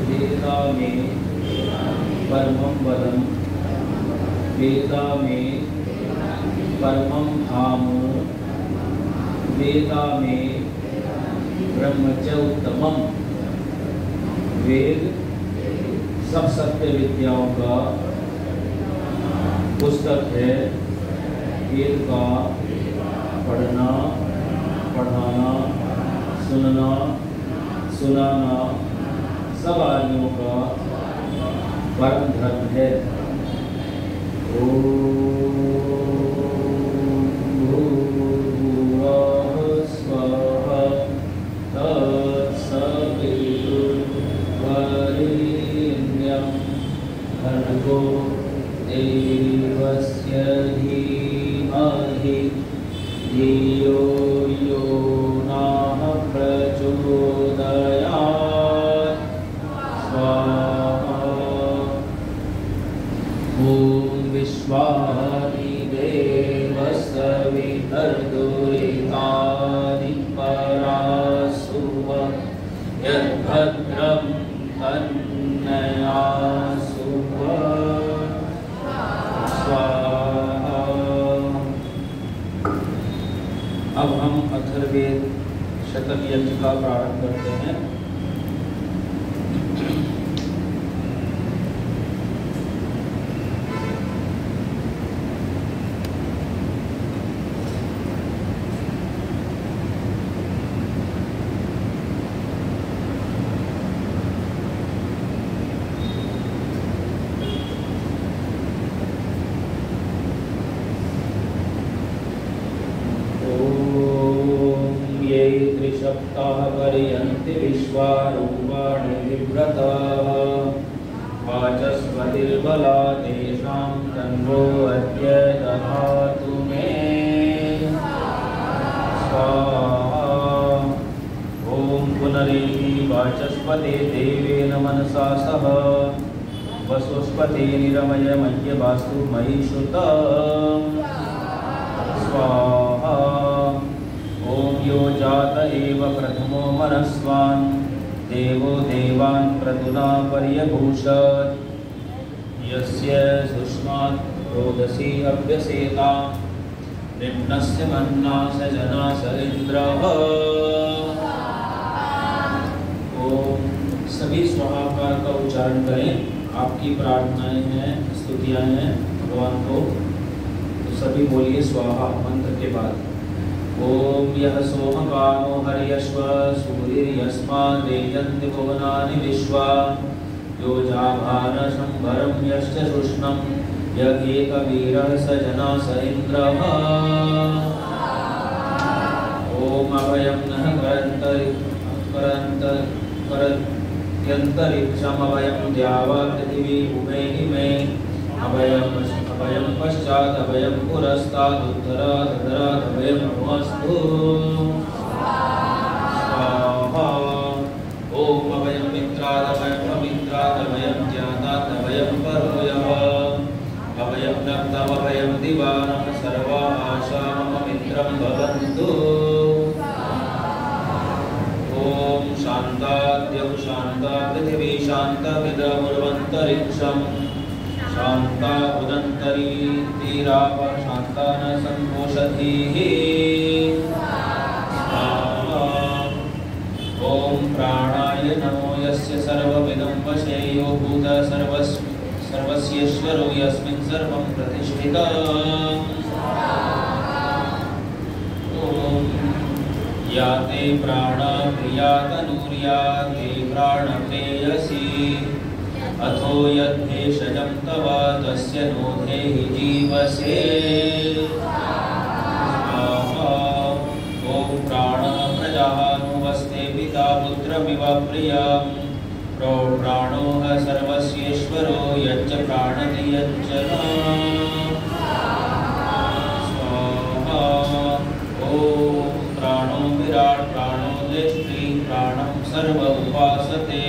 वेदा में परमं पदं वेदा में परमं धामो वेदा में ब्रह्म च उत्तमम्। वेद सब सत्य विद्याओं का पुस्तक है। वेद का पढ़ना, पढ़ाना, सुनना, सुनाना सब आर्यों का परम धर्म है। भूर्भुवः स्वः तत्सवितुर्वरेण्यं भर्गो देवस्य धीमहि धियो यो नः प्रचोदयात्। स्वाहा। ॐ विश्वादिदेवसवितर्दुरितादिपरासुव यद्भद्रं तन्नयासुव। स्वाहा। अब हम अथर्ववेद शतक यज्ञ का प्रारंभ करते हैं। पर्यन्ति विश्वारूपाणि विव्रताः वाचस्पतिर्बला तेषां तन्वो अद्य दधातु मे। स्वाहा। ॐ पुनरेति वाचस्पते देवेन मनसा सह वसुस्पते निरमय मह्यवास्तु मयि श्रुतम्। स्वाहा। ॐ यो जात एव प्रथमो मनस्वान् देवो देवान् प्रतुना पर्यभूषत् यस्य सुष्मात् रोदसी अभ्यसेता निम्नस्य मन्ना स जना स इन्द्रः। ओम सभी स्वाहाकार का उच्चारण करें। आपकी प्रार्थनाएं हैं, स्तुतियां हैं भगवान को, तो सभी बोलिए स्वाहा मंत्र के बाद। ओम यः सोमकामो हर्यश्व सूर्यस्मादेयन्ति भुवनानि विश्वा यो जाभानशंभरं यश्च शुष्णं यज्ञेकवीरः स जना स इन्द्रः। ओम अभयं नः करत्यन्तरिक्षमभयं द्यावा पृथिवी उभयहिमे अभयं पश्चात् अभयं पुरस्तात् उत्तरात् अधरात् अभयं नमस्तु। स्वाहा। ओम अभयं मित्रात् अभयं पवित्रात् अभयं ज्ञातात् अभयं परोयः अभयं नक्तम् अभयं दिवानं सर्वा आशा मम मित्रं भवन्तु। ओम शान्ताद्यौ शान्ता पृथिवी शान्ता विद्रमुर्वन्तरिक्षं शान्ता उदन्तरीतिराप शान्ता न सम्पोषधीः। ओम प्राणाय नमो यस्य सर्वमिदं वशे यो भूत सर्वस्येश्वरो यस्मिन् सर्वं प्रतिष्ठितम्। ओम या ते प्राणा प्रिया तनूर्या ते प्राणप्रेयसी अथो यद्भेषजं तव तस्य नो धेहि जीवसे। ओम प्राणः प्रजाः नुवस्ते पिता पुत्रमिव प्रियं प्राणो ह सर्वस्येश्वरो यच्च प्राणति यच्च न। स्वाहा। ओम प्राणो विराट प्राणो देष्टि प्राणं सर्व उपासते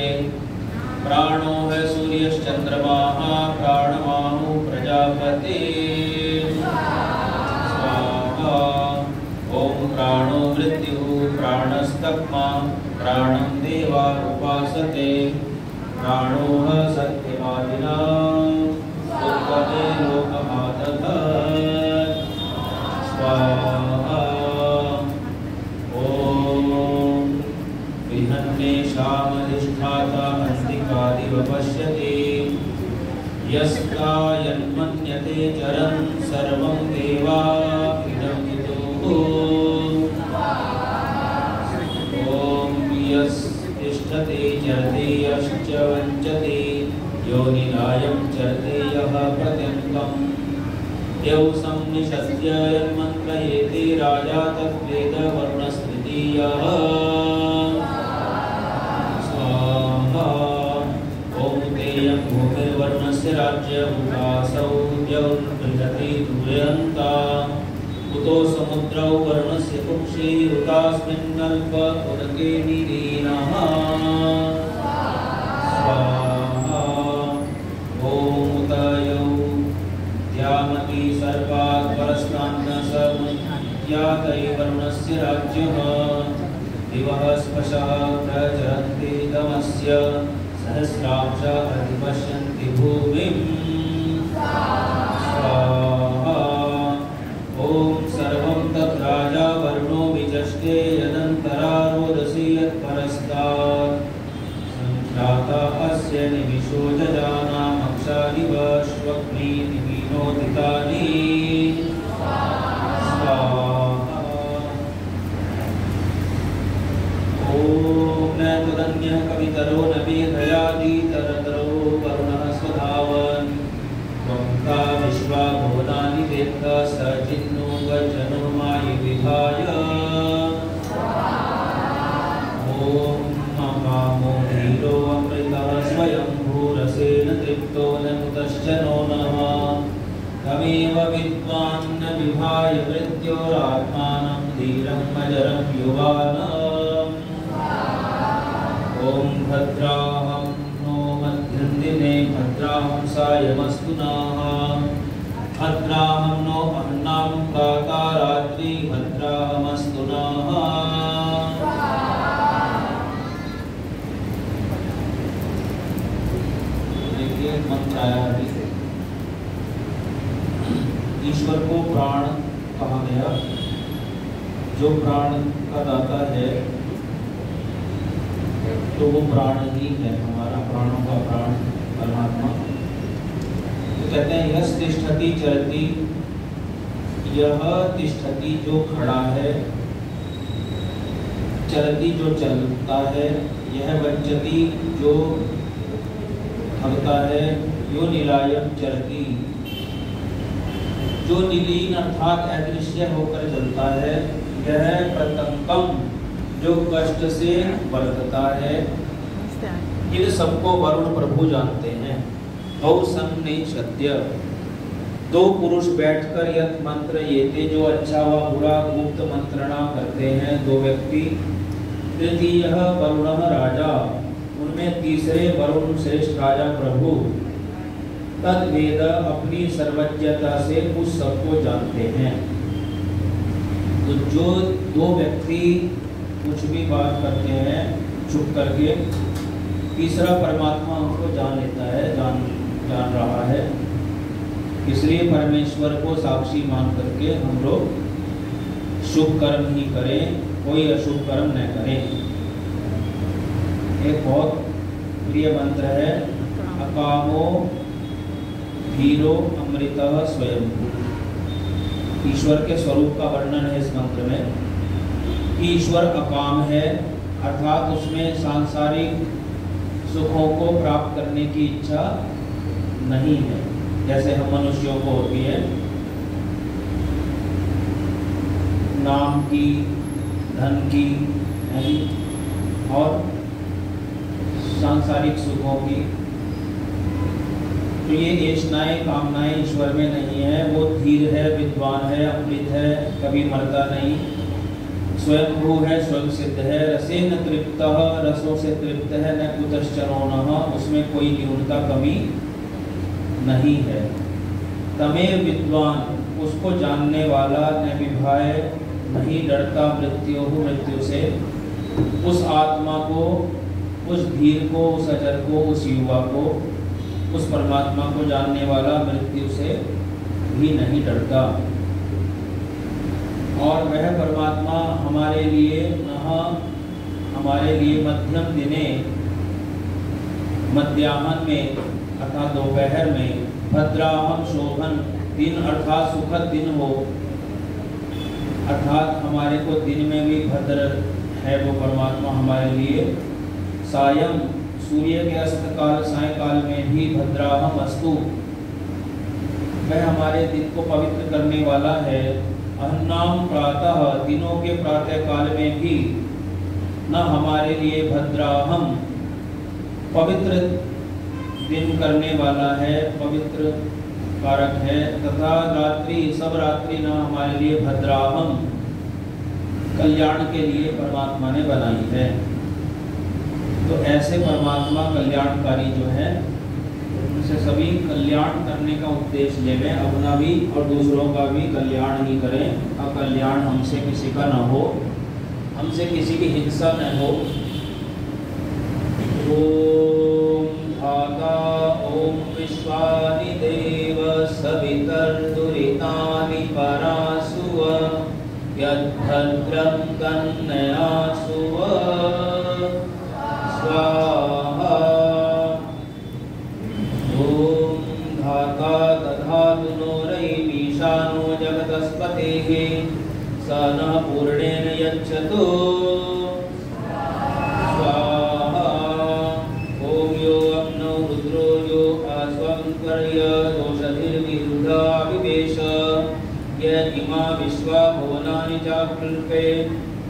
प्राणो है सूर्यश्चंद्रमाः प्राणमाहु प्रजापति। स्वाहा। ओम प्राणो मृत्युः प्राणस्तक्मा प्राणं देवा उपासते उपासते प्राणो सत्यवादिना उत्तमे लोकमादधत् स्वाहा। ओम विहन्नेषामधिष्ठाता अस्तिकादिव पश्यति यस्कायन्मन्यते चरं सर्वं देवा इदं विदुः। ओम यस्तिष्ठते चरते यश्च वञ्चते योनिरायं चरते यः प्रत्यङ्कम् यौ संनिषद्य यन्मन्त्रयेते राजा तद्वेद वर्णस्मृतियः। स्वाहा। ओम तेयं भूमिर्वर्णस्य राज्यभूतासौ द्यौर्नृजति तुर्यन्ता उतो समुद्रौ वर्णस्य कुक्षि उतास्मिन्नल्प उदके निलीनः। स्वाहा। ओम उतयौ द्यामति सर्वात् परस्तान्न समुद्यातै वर्णस्य राज्यः दिवः स्पशः प्रचरन्ति तमस्य सहस्रांश अधिपश्यन्ति भूमिम्। स्वाहा। ओम सर्वं तद्राजा वर्णो विचष्टे यदन्तरा रोदसी यत्परस्तात् संख्याता अस्य निमिषो जजानामक्षादिव श्वग्नि निमीनोदितानि। स्वाहा। ओम न तदन्यः कवितरो न मेधयादितरतरो वरुणः स्वधावन् त्वं विश्वा भुवनानि वेत्थ स चिन्नो वचनो मायि विधाय। ओम ममामो धीरो अमृतः स्वयं भूरसेन तृप्तो न कुतश्च नो नः तमेव विद्वान् न विभाय मृत्योरात्मानं धीरं अजरं युवानम्। ओम भद्राहं नो मध्यन्दिने भद्राहं सायमस्तु नः भद्राहं नो अन्नां प्रातरात्रि भद्राहमस्तु नः। देखिए मंत्र आया अभी। ईश्वर को प्राण कहा गया। जो प्राण का दाता है तो वो प्राण ही है, हमारा प्राणों का प्राण परमात्मा। तो कहते हैं यह तिष्ठति चलती, यह तिष्ठति जो खड़ा है, चलती जो चलता है, यह वंचती जो भगता है, यो निलायम चलती जो निलीन अर्थात अदृश्य होकर चलता है, यह प्रतंकम जो कष्ट से बरतता है। इन सबको वरुण प्रभु जानते हैं। औ संनिषद्य दो पुरुष बैठकर यत मंत्र येते जो अच्छा व बुरा गुप्त मंत्रणा करते हैं, दो व्यक्ति। तृतीय वरुण राजा, उनमें तीसरे वरुण श्रेष्ठ राजा प्रभु। तद्वेद अपनी सर्वज्ञता से उस सबको जानते हैं। तो जो दो व्यक्ति कुछ भी बात करते हैं चुप करके, तीसरा परमात्मा उनको जान लेता है, जान रहा है। इसलिए परमेश्वर को साक्षी मान करके हम लोग शुभ कर्म ही करें, कोई अशुभ कर्म न करें। एक बहुत प्रिय मंत्र है, अकामो धीरो अमृतः स्वयं। ईश्वर के स्वरूप का वर्णन है इस मंत्र में। ईश्वर अकाम है, अर्थात उसमें सांसारिक सुखों को प्राप्त करने की इच्छा नहीं है, जैसे हम मनुष्यों को होती है, नाम की, धन की और सांसारिक सुखों की। तो ये ऐशनाएं कामनाएं ईश्वर में नहीं है। वो धीर है, विद्वान है, अमृत है, कभी मरता नहीं, स्वयंभू है, स्वयं सिद्ध है, रसेन तृप्तः, रसों से तृप्त है, न कुतश्चरोनः, उसमें कोई न्यूनता कमी नहीं है। तमेव विद्वान, उसको जानने वाला, न विभाय, नहीं डरता मृत्यु से। उस आत्मा को उस धीर को, उस अजर को, उस युवा को, उस परमात्मा को जानने वाला मृत्यु से भी नहीं डरता। और वह परमात्मा हमारे लिए मध्यम दिने, मध्याह्न में अर्थात दोपहर में, भद्राहम शोभन दिन अर्थात सुखद दिन हो, अर्थात हमारे को दिन में भी भद्र है वो परमात्मा हमारे लिए। सायं सूर्य के अस्त काल, सायकाल में भी भद्राहम अस्तु, वह हमारे दिन को पवित्र करने वाला है। अन्नाम प्रातः, दिनों के प्रातः काल में भी न हमारे लिए भद्राहम पवित्र दिन करने वाला है, पवित्र कारक है। तथा रात्रि, सब रात्रि न हमारे लिए भद्राहम कल्याण के लिए परमात्मा ने बनाई है। तो ऐसे परमात्मा कल्याणकारी जो है, उनसे सभी कल्याण करने का उद्देश्य लेवे, अपना भी और दूसरों का भी कल्याण ही करें। अकल्याण हमसे किसी का न हो, हमसे किसी की हिंसा न हो। ओम धाता ओम विश्वानि देव सवितर्दुरितानि परासुव यद्भद्रं कन्ययासुव स्वाहा। ओम धाता दधातु नो रयिमीशानो जगतस्पतेः स नः पूर्णेन यच्छतु स्वाहा। ओम यो अग्नौ रुद्रो यो आस्वंकर्य दोषधिर्विरुधा विवेश य इमा विश्वा भुवनानि चाकल्पे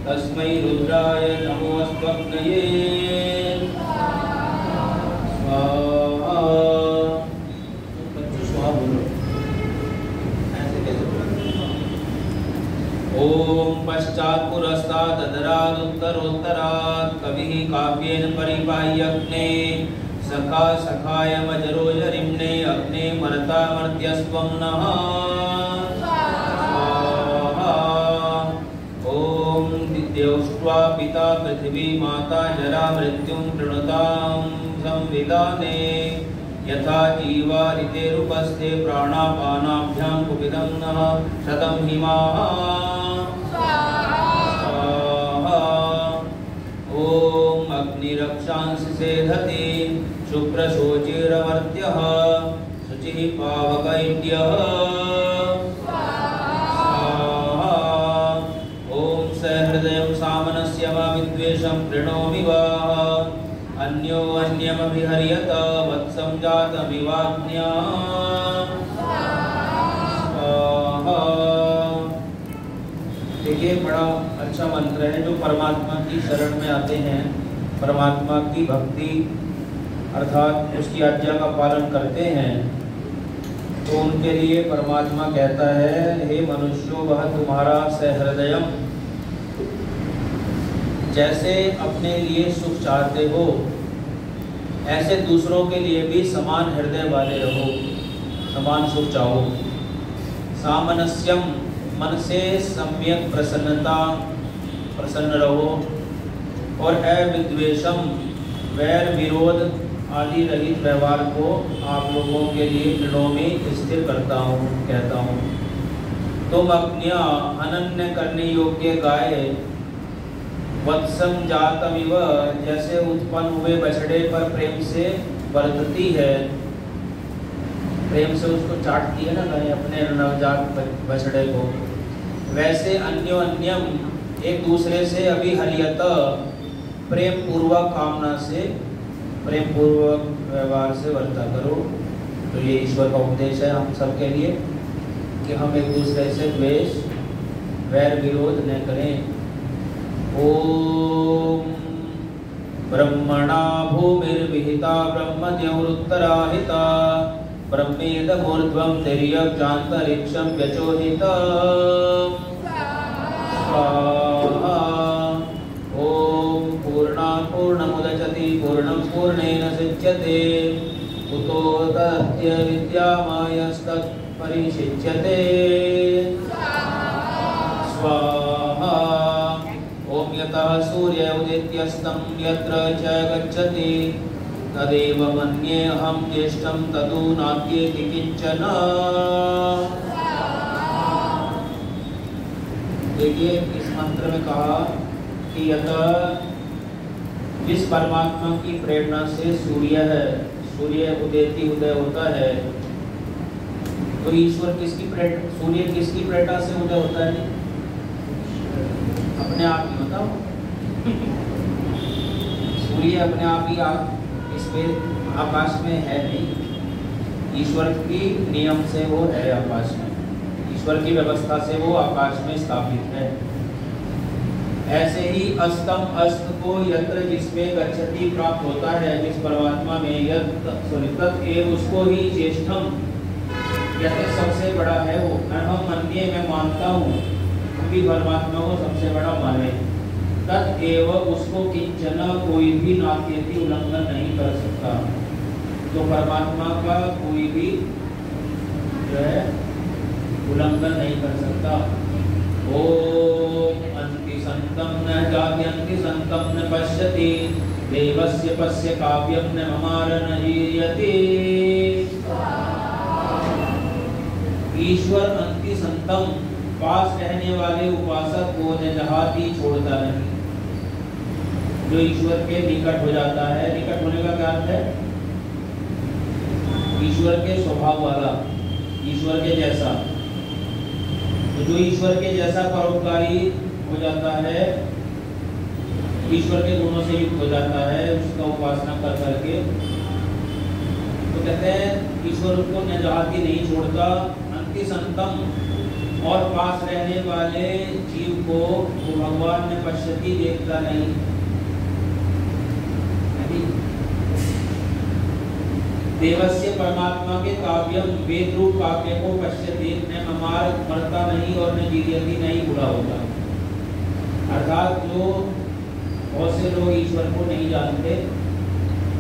तस्मै रुद्राय नमोऽस्त्वग्नये स्वाहा। स्वाहा बोलो, ऐसे कैसे बोलो? ओम पश्चात् पुरस्तात् अधरात् उत्तरोत्तरात् कविः काव्येन परिपाह्यग्ने सखा सखायमजरो जरिम्ने अग्ने मर्ता मर्त्यस्त्वं नः स्वाहा। ओम द्यौष्ट्वा पिता पृथिवी माता जरा मृत्युं कृणुतां संविदाने यथा जीवा ऋतेरुपस्थे प्राणापानाभ्यां कुपितं नः शतं हिमाः स्वाहा। ओम अग्निरक्षांसि सेधति शुक्रशोचिरमर्त्यः शुचिः पावकैड्यः स्वाहा। ओम सहृदयं सामनस्यमविद्वेषं प्रणोमि वाह अन्यो अन्यमभिहर्यत वत्सं जातमिवाज्ञा स्वाहा। देखिए, बड़ा अच्छा मंत्र है। जो परमात्मा की शरण में आते हैं, परमात्मा की भक्ति अर्थात उसकी आज्ञा का पालन करते हैं, तो उनके लिए परमात्मा कहता है, हे मनुष्यो वह तुम्हारा सहृदयम, जैसे अपने लिए सुख चाहते हो ऐसे दूसरों के लिए भी समान हृदय वाले रहो, समान सुख चाहो। सामनस्यम, मन से सम्यक प्रसन्न रहो। और अविद्वेषम, वैर विरोध आदि रहित व्यवहार को आप लोगों के लिए दृढ़ों में स्थिर करता हूँ, कहता हूँ। तुम अपने अनन्य करने योग्य गाय वत्सम जातमिव, जैसे उत्पन्न हुए बछड़े पर प्रेम से बरतती है, प्रेम से उसको चाटती है ना गाय अपने नवजात बछड़े को, वैसे अन्यो अन्यम एक दूसरे से अभिहर्यत प्रेम पूर्वक कामना से, प्रेम पूर्वक व्यवहार से वर्ता करो। तो ये ईश्वर का उपदेश है हम सबके लिए कि हम एक दूसरे से द्वेष वैर विरोध न करें। ओम ब्रह्मणा भूमिर्विहिता ब्रह्मद्यौरुत्तराहिता ब्रह्मेदमूर्ध्वं तिर्यक्चान्तरिक्षं व्यचोदितम् स्वाहा। ओम पूर्णात् पूर्णमुदच्यते पूर्णं पूर्णेन सिच्यते कुतो तस्य विद्यामायस्तत् परिशिच्यते स्वाहा। ओम यतः सूर्य उदित्यस्तं यत्र च गच्छति तदेव मन्येऽहं ज्येष्ठं तदु नात्येति किंचन। देखिए इस मंत्र में कहा कि यतः जिस परमात्मा की प्रेरणा से सूर्य है, सूर्य उदयती उदय होता है, तो ईश्वर किसकी प्रेरणा, सूर्य किसकी प्रेरणा से उदय होता है? अपने आप ही बताओ। सूर्य अपने आप ही इसमें आकाश में है नहीं, ईश्वर की नियम से वो है आकाश में, ईश्वर की व्यवस्था से वो आकाश में स्थापित है। ऐसे ही अस्तम अस्त को यत्र जिसमें गच्छति प्राप्त होता है, जिस परमात्मा में तत् एव उसको ही ज्येष्ठम कहते सबसे बड़ा है वो। अहम मन्ये मैं मानता हूँ कि परमात्मा को सबसे बड़ा माने। तत् एव उसको किंचन कोई भी नात्यति उल्लंघन नहीं कर सकता। तो परमात्मा का कोई भी जो है उल्लंघन नहीं कर सकता। ओम अंति संतम न जात्यंति संतम न पश्यति देवस्य पश्य काव्यम न ममार न हीयते। ईश्वर अंति संतम पास रहने वाले उपासक को न जहाती छोड़ता नहीं। जो ईश्वर के निकट हो जाता है, निकट होने का क्या अर्थ है? ईश्वर के स्वभाव वाला, ईश्वर के जैसा। तो जो ईश्वर के जैसा परोपकारी हो जाता है, ईश्वर के गुणों से युक्त हो जाता है, उसका उपासना कर करके, तो कहते हैं ईश्वर उसको निजाती नहीं छोड़ता। अंति संतम और पास रहने वाले जीव को वो भगवान में पश्यति देखता नहीं। देवस्य परमात्मा के काव्यम वेद रूप काव्य को पश्यति न ममार मरता नहीं और न जीयति नहीं बुरा होता। अर्थात जो बहुत से लोग ईश्वर को नहीं जानते,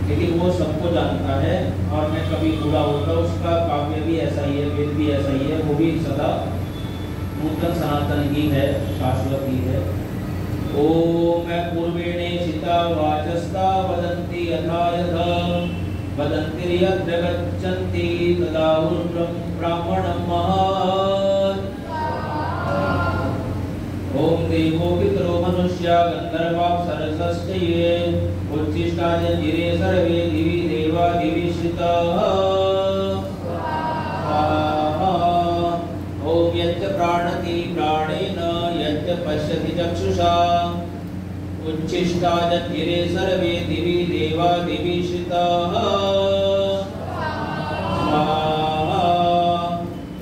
लेकिन वो सबको जानता है और मैं कभी बुरा होता, उसका काव्य भी ऐसा ही है, वेद भी ऐसा ही है, वो भी सदा नूतन सनातन ही है, शाश्वत ही है। ओम पूर्वेणे शिता वाचस्ता वदन्ति यथा यथा वदन्ति यत्र गच्छन्ति तदाहुर् ब्राह्मणं महत्। ओम देवो पितरो मनुष्या गन्धर्वाप्सरसश्च ये उच्छिष्टा जंजिरे सर्वे दिवि देवा दिविश्रिताः। ओम यच्च प्राणति प्राणेन यच्च पश्यति चक्षुषा उच्छिष्टा जंजिरे सर्वे दिवि देवा दिविश्रिताः।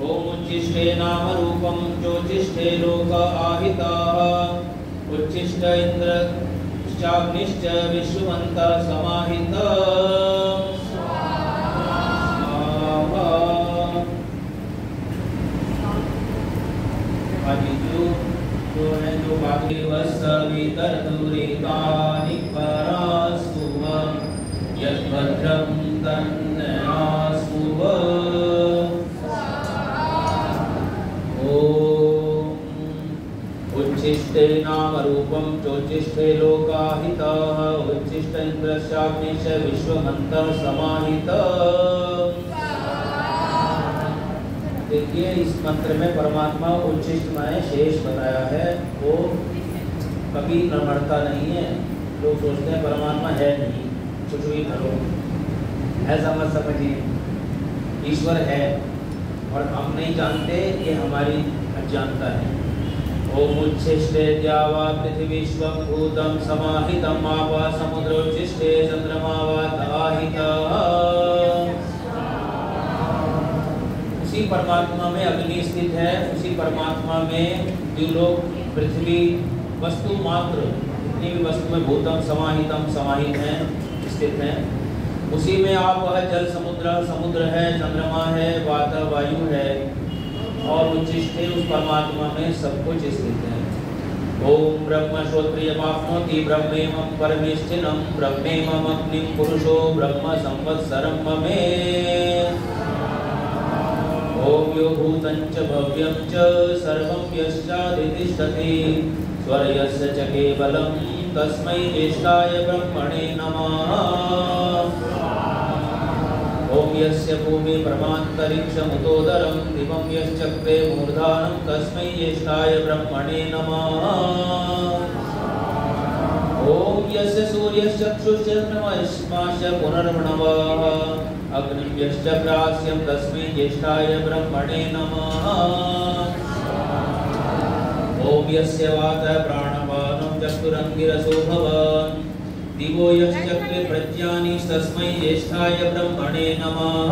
ओम उच्छिष्टे नाम रूपं चोच्छिष्टे लोक आहिताः उच्छिष्ट इंद्र चाग्निश्च विश्ववन्तः समाहितः। जो है जो बाकी वसवितर दुरितानि परास्तु यद्भद्रं तन्नास्तु। उच्छिष्टे नाम रूपं चोच्छिष्टे लोकाहिताः उच्छिष्ट इंद्रश्चाग्निश्च विश्वमन्तः समाहितः। देखिए इस मंत्र में परमात्मा उच्छिष्ट माने शेष बताया है, वो कभी न मरता नहीं है। लोग सोचते हैं परमात्मा है नहीं, कुछ भी करो, ऐसा मत समझिए। ईश्वर है और हम नहीं जानते, ये हमारी अज्ञानता है। ओम उच्छिष्टे द्यावा पृथ्वी स्वं भूतं समाहितं आपा समुद्रोच्छिष्टे चंद्रमा वाताहितः। उसी परमात्मा में अग्नि स्थित है, उसी परमात्मा में जो लोग पृथ्वी वस्तु मात्र जितनी भी वस्तु में भूतम समाहितम समाहित हैं, स्थित हैं। उसी में आप वह जल समुद्र है, चंद्रमा है, वाता वायु है और उच्छिष्टे उस परमात्मा में सब कुछ स्थित है। ओम ब्रह्म श्रोत्रियमाप्नोति ब्रह्मेमं परमेष्ठिनं ब्रह्मेमं अग्निं पुरुषो ब्रह्म संवत्सरं ममे। ओम यो भूतं च भव्यं च सर्वं यश्चादितिष्ठति स्वर्यस्य च केवलं तस्मै ज्येष्ठाय ब्रह्मणे नमः। ओम यस्य भूमि ब्रह्मान्तरिक्षमुतोदरं दिवं यश्चक्रे मूर्धानं तस्मै ज्येष्ठाय ब्रह्मणे नमः। ओम यस्य सूर्यश्चक्षुश्चन्द्रमश्च पुनर्मणवः अग्निं यश्च ग्रास्यं तस्मै ज्येष्ठाय ब्रह्मणे नमः। ओम यस्य वातः प्राणपानं चक्षुरङ्गिरसो भवन् दिवो यश्चक्रे प्रज्ञानि तस्मै ज्येष्ठाय ब्रह्मणे नमः।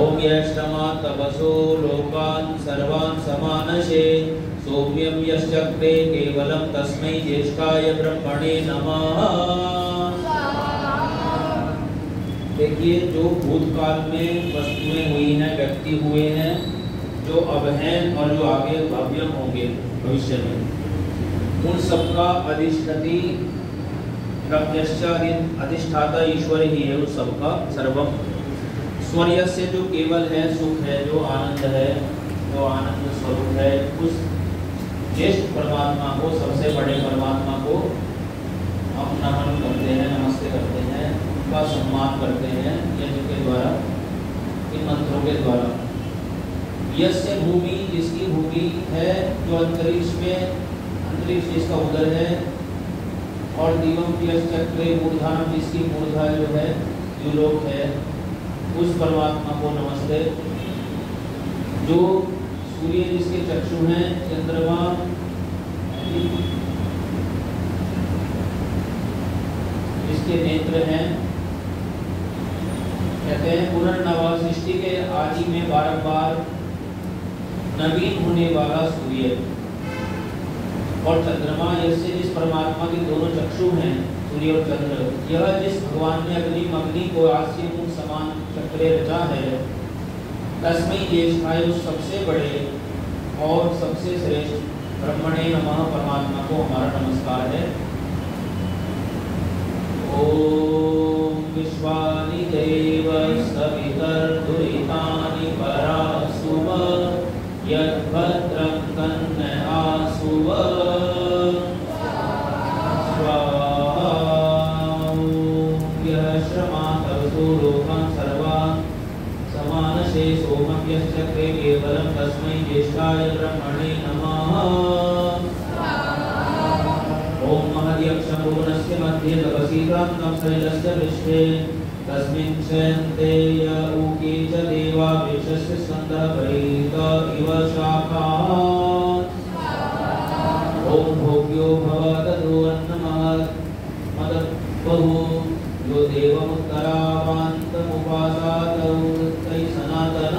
ओम यष्टमात् तपसो लोकान् सर्वान् समानशे सौम्यं यश्चक्रे केवलं तस्मै ज्येष्ठाय ब्रह्मणे नमः। देखिए, जो भूतकाल में वस्तुएं हुई हैं, व्यक्ति हुए हैं, जो अब हैं और जो आगे भव्य होंगे भविष्य में, उन सबका अधिष्ठति अधिष्ठाता ईश्वर ही है। उस सबका सर्वम स्वर्य से जो केवल है, सुख है, जो आनंद है, जो आनंद स्वरूप है, उस ज्येष्ठ परमात्मा को, सबसे बड़े परमात्मा को हम नमन करते हैं, नमस्ते करते हैं, उनका सम्मान करते हैं यज्ञ के द्वारा, इन मंत्रों के द्वारा। यस्य भूमि, जिसकी भूमि है, जो अंतरिक्ष में, अंतरिक्ष जिसका उदर है, और दिवम यश्चक्रे मूर्धानम, जिसकी मूर्धा जो है, द्युलोक है, उस परमात्मा को नमस्ते। जो सूर्य जिसके चक्षु हैं, चंद्रमा जिसके नेत्र हैं, कहते हैं पुनर्नवा, सृष्टि के आदि में बारंबार नवीन होने वाला सूर्य, और चंद्रमा जैसे जिस परमात्मा के दोनों चक्षु हैं, सूर्य और चंद्र, यह जिस भगवान ने अग्नि को आस्य मुख समान चक्रे रचा है, तस्मै ज्येष्ठाय, उस सबसे बड़े और सबसे श्रेष्ठ ब्रह्मणे नमः परमात्मा को हमारा नमस्कार है। ओम विश्वानि देव सवितर्दुरितानि परासुव यद्भद्रं कन्यासुव स्वाहा। यः श्रमातवसो लोकान् सर्वान् समानशे सोमं यश्चक्रे केवलं तस्मै ज्येष्ठाय ब्रह्मणे नमः। ओम महद्यक्षपूर्णस्य मध्ये तपसि क्रान्तं शैलस्य पृष्ठे तस्मिन् शयन्ते य ऊके च देवा वृक्षस्य स्कन्धः परित इव शाखाः। ओम भोग्यो भव ततो अन्नमदद्बहु यो देवमुत्तरावान्तमुपासात तै सनातन।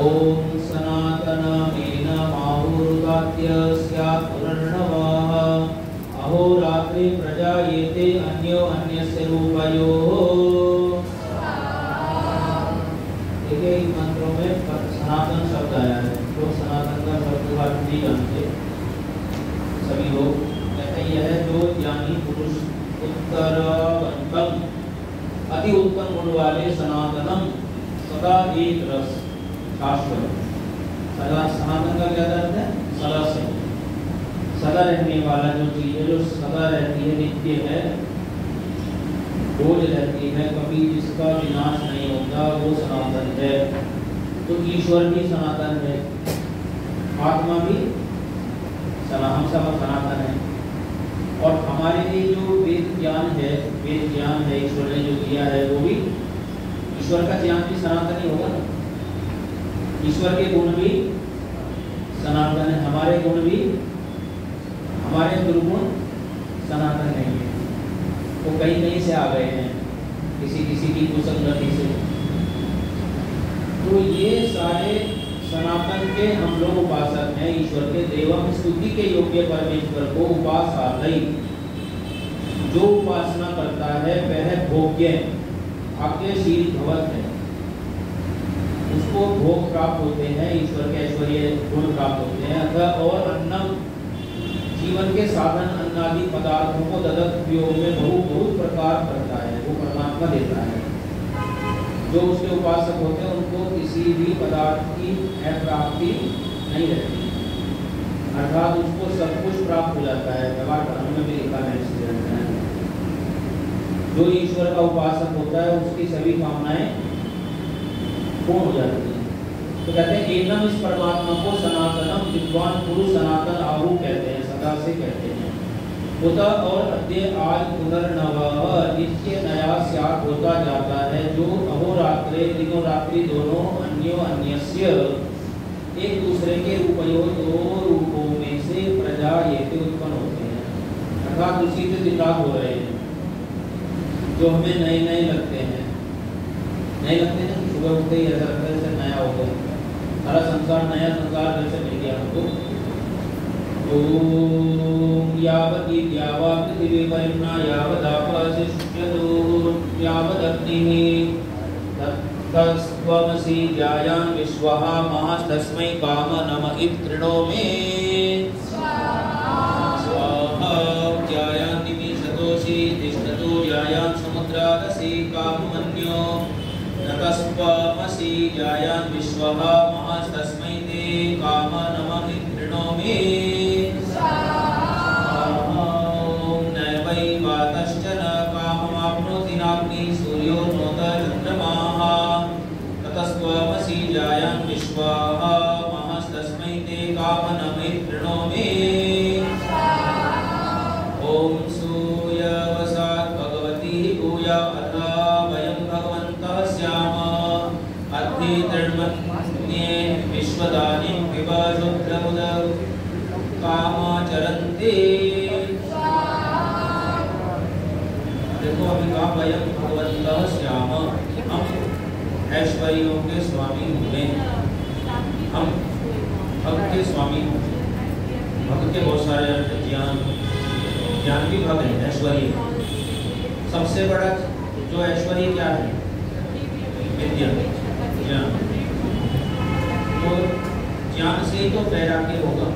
ओम सनातनमेन माहुरुदात्य स्यात् पुनर्नवः अहोरात्रे प्रजायेते अन्यो अन्यस्य रूपयोः। देखिए, इन मंत्रों में सनातन शब्द आया है। लोग सनातन का शब्द अर्थ नहीं जानते, सभी लोग कहते हैं यह जो ज्ञानी पुरुष उत्तरवंतम, अति उत्तम गुण वाले, सनातनम सदा एक रस, शाश्वत। सदा, सनातन का क्या अर्थ है? सदा से, सदा रहने वाला जो चीज है, जो सदा रहती है, नित्य है, रोज रहती है, कभी जिसका विनाश नहीं होता, वो सनातन है। तो ईश्वर भी सनातन है, आत्मा भी हम सब सनातन है। और हमारे लिए जो वेद ज्ञान है, ईश्वर ने जो दिया है, वो भी ईश्वर का ज्ञान भी सनातन ही होगा। ईश्वर के गुण भी सनातन है, हमारे गुण भी, हमारे दुर्गुण सनातन नहीं है, वो कहीं कहीं से आ गए हैं, किसी किसी की कुसंगति से। तो ये सारे सनातन के हम लोग उपासक हैं, ईश्वर के। देवम, स्तुति के योग्य परमेश्वर को उपासादि, जो उपासना करता है वह भोग्य भाग्यशील भवत है, उसको भोग प्राप्त होते हैं, ईश्वर के ऐश्वर्य गुण प्राप्त होते हैं। अतः और अन्नम, जीवन के साधन, अन्नादि पदार्थों को ददत उपयोग में बहुत प्रकार करता है, वो परमात्मा देता है। जो उसके उपासक होते हैं उनको किसी भी पदार्थ की अप्राप्ति नहीं रहती, अर्थात उसको सब कुछ प्राप्त हो जाता है। व्यवहार कानून में भी लिखा है जो ईश्वर का उपासक होता है उसकी सभी कामनाएं पूर्ण हो जाती हैं। तो कहते हैं एकदम इस परमात्मा को सनातनम विद्वान पुरुष सनातन आहु कहते हैं, सदा से कहते हैं। उत और अद्य आज पुनर्नवः नित्य नया स्यात् होता जाता है, जो अहोरात्रे दिनों रात्रि दोनों अन्यो अन्यस्य एक दूसरे के रूपयों दो रूपों में से प्रजा ये उत्पन्न होते हैं, अर्थात उसी से दिन रात हो रहे हैं जो हमें नए नए लगते हैं। नए लगते हैं, सुबह उठते ही ऐसा लगता है जैसे नया हो गया, सारा संसार नया संसार जैसे मिल गया हमको। ओम यावती द्यावा पृथिवी परिम्ना यावदापशिष्यतो यावदग्निः तत्त्वमसि ध्यायान् विश्वः महस्तस्मै काम नम इति कृणोमि स्वाहा। ध्यायान् निमिषतोऽसि तिष्ठतो ध्यायान् समुद्रादसि काममन्यो नतस्त्वमसि ध्यायान् विश्वः महस्तस्मै ते काम नम इति कृणोमि नैवैवातश्चन काममाप्नोति नाग्निः सूर्यो नोत चन्द्रमाः ततस्त्वमसि ध्यायान् विश्वः महस्तस्मै ते काम नम इति कृणोमि। ओम सूर्यवसात् भगवती भूया अथ वयं भगवन्तः स्याम अद्धि तृण्मन्ये विश्वदानीं पिबा शुद्धमुद कामाचरन्ति। देखो अभी कहा वयं भगवन्तः स्याम, हम ऐश्वर्यों के स्वामी हुए, हम भक्त के स्वामी हुए। भक्त के बहुत सारे ज्ञान भी भग है, ऐश्वर्य। सबसे बड़ा जो ऐश्वर्य क्या है? विद्या, ज्ञान। तो ज्ञान से ही तो वैराग्य होगा।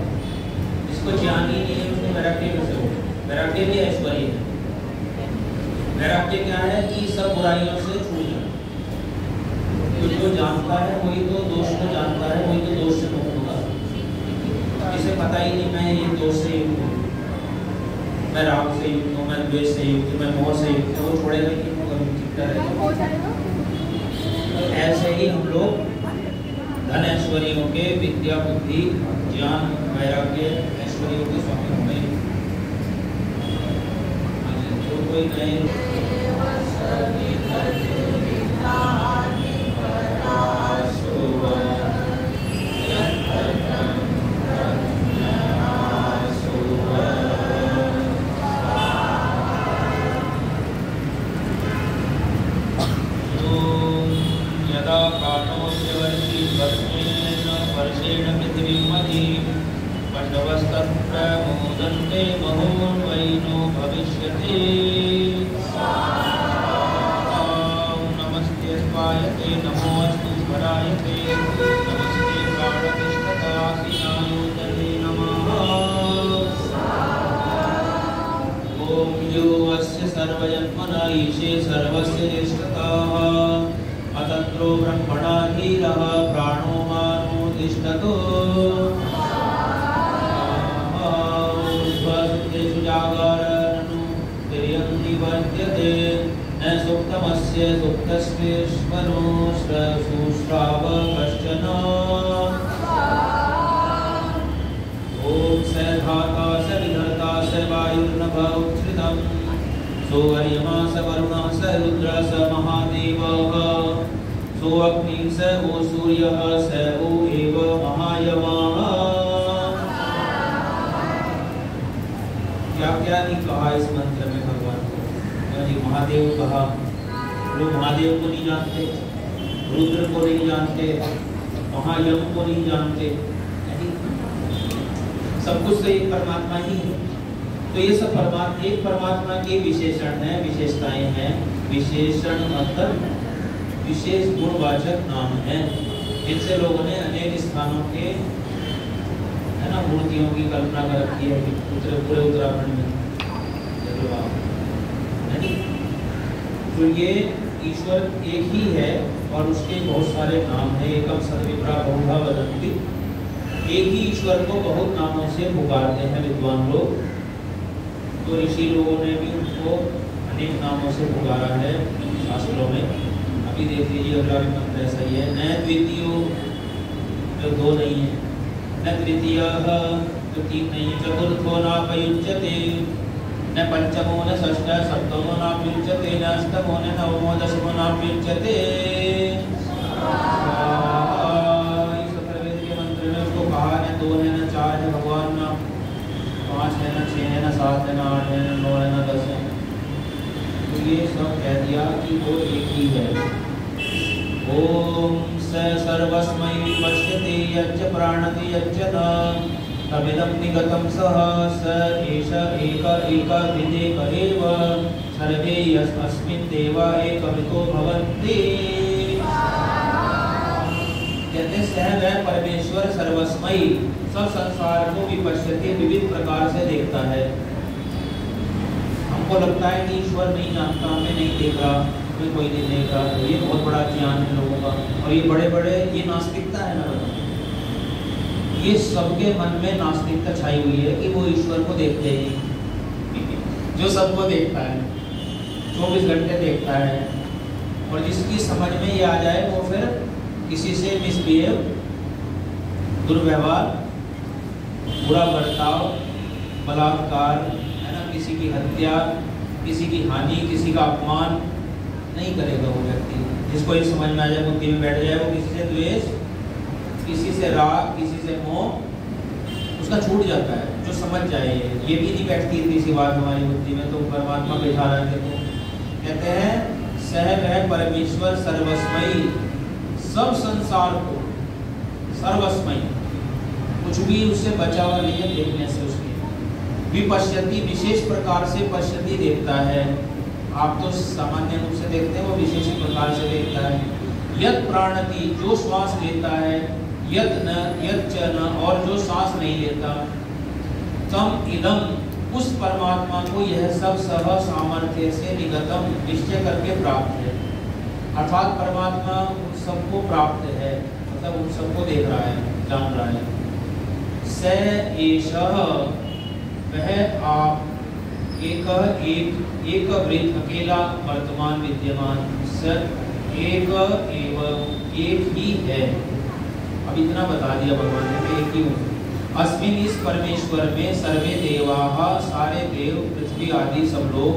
जिसको ज्ञान ही नहीं है उसको वैराग्य कैसे होगा? वैराग्य भी ऐश्वर्य है। वैराग्य क्या है कि सब बुराइयों से छूट जाना। तो जो जानता है वही तो दोष को जानता है, वही तो दोष से मुक्त होगा। इसे पता ही नहीं मैं ये दोष से युक्त हूँ, मैं राग से युक्त हूँ, मैं द्वेष से युक्त हूँ, मैं मोह से युक्त हूँ, वो छोड़ेगा कि चिपटा रहेगा। ऐसे ही हम लोग धन ऐश्वर्यों के विद्या बुद्धि ज्ञान वैराग्य ऐश्वर्यों के स्वामी होंगे। जो कोई नए वर्षेण पृथिवीमहि पण्डवस्तत्प्रमोदन्ते महोन्वयिनो भविष्यति। नमस्ते स्वायते नमोऽस्तु स्वरायते नमस्ते प्राणतिष्ठतासीनायोजने नमः। ॐ यो अस्य सर्वजन्मना ईशे सर्वस्य ज्येष्ठतः अतन्त्रो ब्रह्मणा धीरः प्राणो मानो तिष्ठतो स्वसुप्तेषु जागरणो तिर्यं निवर्त्यते न सुप्तमस्य सुप्तस्येश्वरो शुश्राव कश्चन। ॐ स धाता स विधर्ता स वायुर्नभ उच्छ्रितम् सो अर्यमा स वरुणः स रुद्रः स महादेवः सो अग्निः स वो सूर्यः स वो एव महायमः। क्या क्या नहीं कहा इस मंत्र में भगवान को? महादेव कहा, लोग महादेव को नहीं जानते, रुद्र को नहीं जानते, महायम को नहीं जानते, सब कुछ तो एक परमात्मा ही है। तो ये सब परमात्मा एक परमात्मा के विशेषण हैं, विशेषताएं हैं। विशेषण मतलब विशेष गुणवाचक नाम है। इनसे लोगों ने अनेक स्थानों के है ना मूर्तियों की कल्पना कर रखी है पूरे उत्तराखंड में। तो ये ईश्वर एक ही है और उसके बहुत सारे नाम हैं। एकम सद्विप्रा बहुधा वदन्ति, एक ही ईश्वर को बहुत नामों से पुकारते हैं विद्वान लोग। तो ऋषि लोगों ने भी उनको अनेक नामों से पुकारा है शास्त्रों में। अभी देख लीजिए अगला भी मंत्र ऐसा ही है, न द्वितीयो जो दो नहीं है, न तृतीयः जो तीन नहीं है, चतुर्थो नापयुज्यते, न पंचमो न षष्ठः सप्तमो नापयुज्यते, न अष्टमो न नवमो दशमो नापयुज्यते। इस अथर्ववेद के मंत्र में उसको कहा न दो है न चार है भगवान, न पाँच है न छः है न सात है न आठ है न नौ है न 10 है। तो ये सब कह दिया कि वो एक ही है। ओम स सर्वस्मै विपश्यते यच्च प्राणति यच्च न तमिदं निगतं सः स एष एक एकाद्विदेक एव सर्वे यस्मिन् देवा एकमितो भवन्ति। कहते सह वह परमेश्वर सर्वस्मयी सब संसार को विपश्यते विविध प्रकार से देखता है। हमको लगता है कि ईश्वर नहीं जानता, हमें नहीं देख रहा, हमें कोई नहीं देख रहा। ये बहुत बड़ा ज्ञान है लोगों का, और ये बड़े बड़े ये नास्तिकता है ना, ये सबके मन में नास्तिकता छाई हुई है कि वो ईश्वर को देखते ही जो सबको देखता है, 24 घंटे देखता है। और जिसकी समझ में ये आ जाए वो फिर किसी से मिसबिहेव, दुर्व्यवहार, बुरा बर्ताव, बलात्कार, है ना, किसी की हत्या, किसी की हानि, किसी का अपमान नहीं करेगा वो व्यक्ति। जिसको ये समझ में आ जाए, बुद्धि में बैठ जाए, वो किसी से द्वेष, किसी से राग, किसी से मोह उसका छूट जाता है। जो समझ जाए, ये भी नहीं बैठती इतनी बात हमारी बुद्धि में, तो परमात्मा बैठा रहा है। देखो कहते हैं सह वह परमेश्वर सर्वस्मयी सब संसार को, सर्वस्मयी कुछ भी उससे बचा हुआ नहीं है देखने से उसके। विपश्यति विशेष प्रकार से पश्यति देखता है। आप तो सामान्य रूप से देखते हैं, वो विशेष प्रकार से देखता है। यत् प्राणति जो श्वास लेता है, यत् न यच्च न और जो सांस नहीं लेता, तम इदम उस परमात्मा को यह सब सह सामर्थ्य से निगतम निश्चय करके प्राप्त है। अर्थात परमात्मा उन सबको प्राप्त है, मतलब उन सबको देख रहा है, जान रहा है। स एषः वह आप एक वृत्त अकेला वर्तमान विद्यमान, स एक एवं एक ही है। अब इतना बता दिया भगवान ने, एक ही हूँ। अस्मिन् इस परमेश्वर में सर्वे देवाः सारे देव, पृथ्वी आदि सब लोग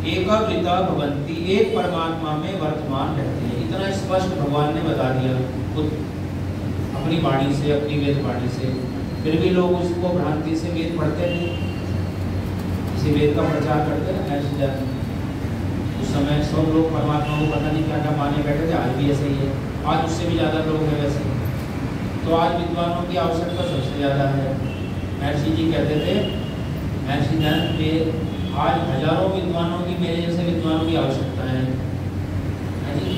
एकावृता भवन्ति एक परमात्मा में वर्तमान रहते हैं। इतना स्पष्ट भगवान ने बता दिया खुद अपनी वाणी से, अपनी वेद वाणी से। फिर भी लोग उसको भ्रांति से वेद पढ़ते नहीं, किसी वेद का प्रचार करते हैं ऐसे जाते। उस समय सब लोग परमात्मा को पता नहीं क्या क्या माने बैठे थे, आज भी ऐसे ही है। आज उससे भी ज़्यादा लोग हैं वैसे। तो आज विद्वानों की आवश्यकता सबसे ज़्यादा है। महर्षि जी कहते थे, महर्षि दयानंद में आज हजारों विद्वानों की, मेरे जैसे विद्वानों की आवश्यकता है जी।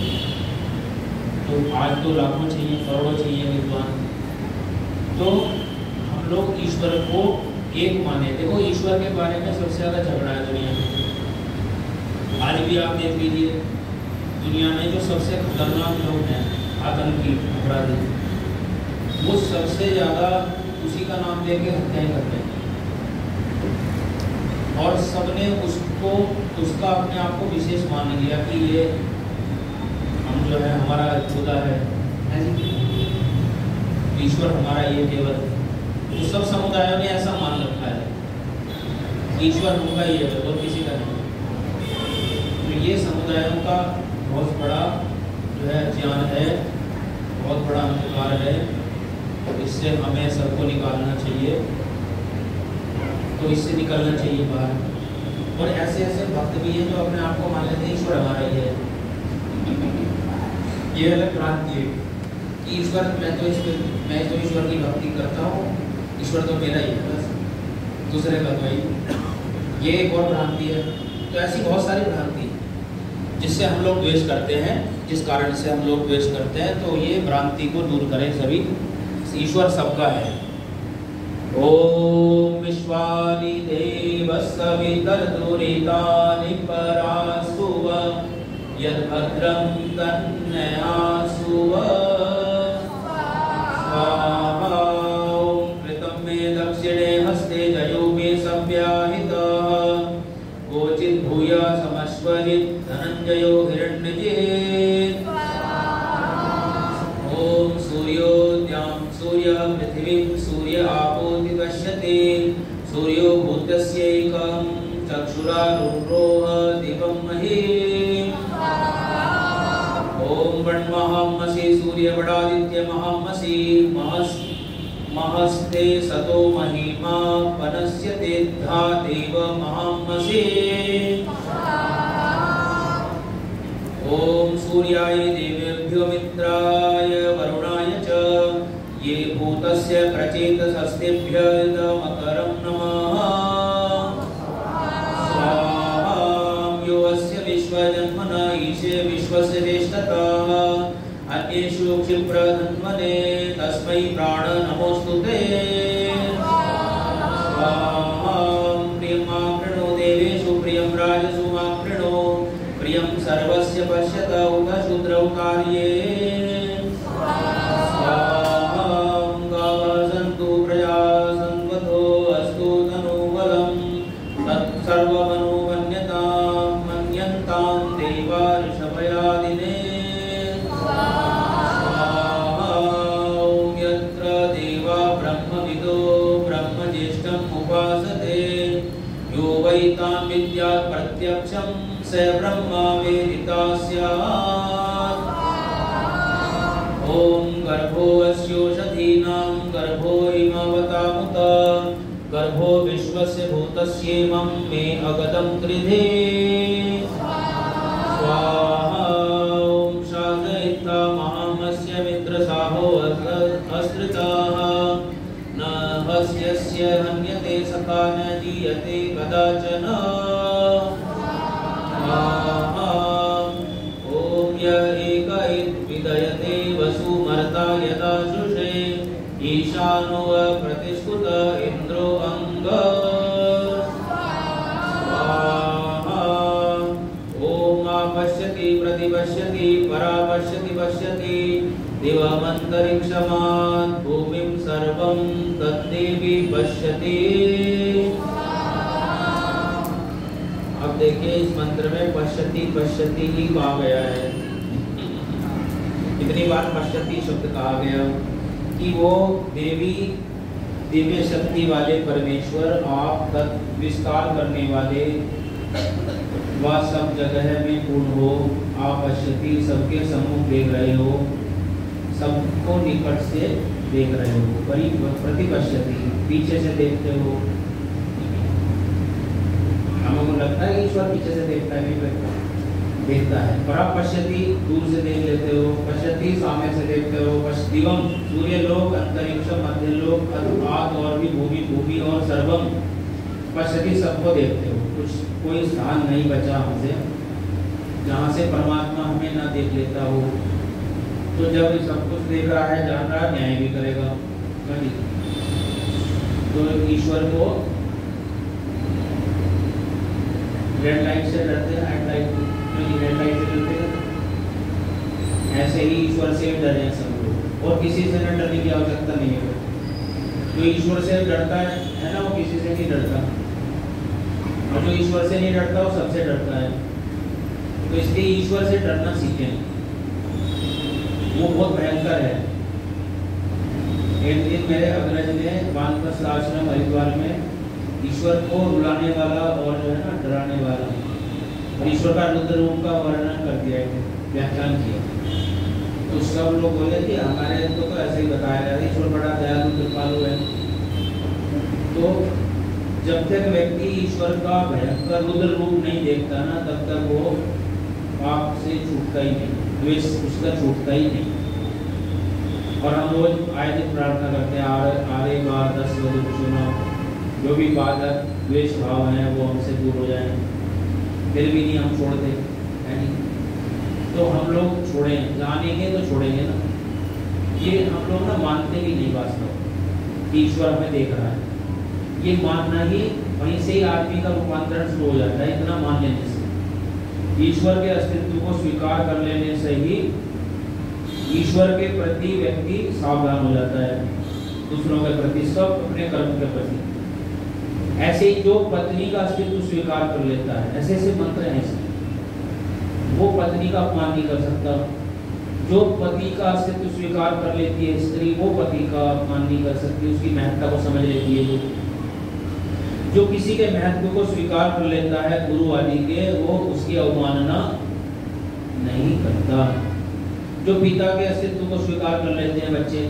तो आज तो लाखों चाहिए, करोड़ों चाहिए विद्वान। तो हम लोग ईश्वर को एक माने। देखो ईश्वर के बारे में सबसे ज़्यादा झगड़ा है दुनिया में। आज भी आप देख लीजिए, दुनिया में जो सबसे खतरनाक लोग हैं, आतंकी, अपराधी, वो सबसे ज़्यादा उसी का नाम लेके हत्याएं करते हैं। और सबने उसको, उसका अपने आप को विशेष मान लिया कि ये हम जो है हमारा खुदा है, ईश्वर हमारा ये केवल। तो सब समुदायों ने ऐसा मान रखा है, ईश्वर होगा ये है और किसी का नहीं। तो ये समुदायों का बहुत बड़ा जो है ज्ञान है, बहुत बड़ा अंधकार है। इससे हमें सबको निकालना चाहिए, तो इससे निकलना चाहिए बाहर। और ऐसे ऐसे भक्त भी हैं जो अपने आप को मान लेते हैं ईश्वर हमारा ही है। ये अलग भ्रांति है कि ईश्वर, मैं तो ईश्वर की भक्ति करता हूँ, ईश्वर तो मेरा ही है, बस दूसरे का कोई। ये एक और भ्रांति है। तो ऐसी बहुत सारी भ्रांति जिससे हम लोग द्वेष करते हैं, जिस कारण से हम लोग द्वेष करते हैं। तो ये भ्रांति को दूर करें सभी। ईश्वर सबका है। ओम विश्वानि देव सवितर्दुरितानि परासुव यद्भद्रं तन्नयासुव स्वाहा। कृतं मे दक्षिणे हस्ते जयो मे संव्याहितः कोचित् भूया समश्वरित् धनञ्जयो हिरण्यजित्। ॐ सूर्योद्यां सूर्यः पृथिवीं सूर्य आपोति पश्यति सूर्यो भूतस्यैकं चक्षुरारुरोह दिवं महि। ॐ वण्महामसि सूर्यवडादित्य महामसि महस्ते सतो महिमा पनस्यते धा देव महामसि। ॐ सूर्याय देवेभ्यो मित्राय वरुणाय च ये भूतस्य प्रचेतसस्तेभ्यः मकरं नमः। स्वाहा। यो अस्य विश्वजन्मन ईशे विश्वस्य ज्येष्ठतः अन्येषु क्षिप्रधन्वने तस्मै प्राण नमोस्तुते। स्वाहा। प्रियं माकृणो देवेषु प्रियं राजसु माकृणो प्रियं सर्वस्य पश्यत उत शूद्रौ कार्ये। स्वाहा। गावः सन्तु प्रजा संवतो अस्तु तनुबलं तत्सर्वमनुमन्यतां मन्यन्तां देवा ऋषभयादिने। स्वाहा। यत्र देवा ब्रह्मविदो ब्रह्मज्येष्ठम् उपासते यो वै तां विद्यात् प्रत्यक्षं स ब्रह्मा वेदिता स्यात्। ॐ गर्भो अस्योषधीनां गर्भो हिमवतामुत गर्भो विश्वस्य भूतस्येमं मे अगतं त्रिधे। स्वाहा। ॐ शादयित्वा महामस्य मित्रसाहो अस्त्रिताः न हस्यस्य हन्यते सखा न जीयते कदाचन। स्वाहा। ॐ य एक विदयते वसुमर्ता यदा शुषे ईशानो प्रतिष्ठुत इन्द्रो अंग। स्वाहा। ॐ पश्यति प्रतिपश्यति परापश्यति पश्यति दिवमन्तरिक्षमात् भूमिं सर्वं तद्देवी पश्यति। अब देखिए इस मंत्र में पश्यति पश्यति ही कहा गया है। कितनी बार पश्यति शब्द कहा गया कि वो देवी दिव्य शक्ति वाले परमेश्वर आप तत् विस्तार करने वाले वह सब जगह में पूर्ण हो। आप पश्यति सबके सम्मुख देख रहे हो सबको निकट से देख रहे हो। प्रतिपश्यति पीछे से देखते हो। हमको लगता है ईश्वर पीछे से देखता है नहीं देखता है। परापश्यति दूर से देख लेते हो। पश्यति सामने से देखते हो। दिवम सूर्य लोक अंतरिक्ष मध्य लोक अर्थात और भी भूमि भूमि और सर्वम पश्यति सबको देखते हो। कुछ कोई स्थान नहीं बचा हमसे जहाँ से परमात्मा हमें ना देख लेता हो। तो जब सब कुछ देख रहा है जान रहा है न्याय भी करेगा। तो ईश्वर को रेड लाइट से डरते हैं रेड लाइट से डरते हैं। ऐसे ही ईश्वर से डरे हैं सब लोग और किसी से न डरने की आवश्यकता नहीं है। जो ईश्वर से डरता है ना वो किसी से नहीं डरता और जो ईश्वर से नहीं डरता वो सबसे डरता है। तो इसलिए ईश्वर से डरना सीखें। वो बहुत भयंकर है। एक दिन मेरे अग्रज ने वानप्रस्थ आश्रम हरिद्वार में ईश्वर को रुलाने वाला और जो है ना डराने वाला और ईश्वर का रुद्र रूप का वर्णन कर दिया व्याख्यान किया। तो सब लोग बोले कि हमारे को तो ऐसे ही बताया गया ईश्वर बड़ा दयालु कृपालु है। तो जब तक व्यक्ति ईश्वर का भयंकर रुद्र रूप नहीं देखता ना तब तक वो पाप से छूटता ही नहीं, द्वेष उसका छूटता ही नहीं। और हम रोज आए दिन प्रार्थना करते हैं आरे बार 10 बजे चुना जो भी बाधक द्वेष भाव है वो हमसे दूर हो जाए। फिर भी नहीं हम छोड़ते है नहीं। तो हम लोग छोड़ें जानेंगे तो छोड़ेंगे ना। ये हम लोग ना मानते भी नहीं वास्तव कि ईश्वर हमें देख रहा है। ये मानना ही वहीं से ही आदमी का रूपांतरण शुरू हो जाता है इतना मान लेने से। ईश्वर के अस्तित्व को स्वीकार कर लेने से ही ईश्वर के प्रति व्यक्ति सावधान हो जाता है, दूसरों के प्रति, सब अपने कर्म के प्रति। ऐसे ही जो पत्नी का अस्तित्व स्वीकार कर लेता है, ऐसे ऐसे मंत्र हैं इसमें, वो पत्नी का अपमान नहीं कर सकता। जो पति का अस्तित्व स्वीकार कर लेती है स्त्री, वो पति का अपमान नहीं कर सकती, उसकी महत्ता को समझ लेती है। जो किसी के महत्व को स्वीकार कर लेता है गुरु आदि के, वो उसकी अवमानना नहीं करता। जो पिता के अस्तित्व को स्वीकार कर लेते हैं बच्चे,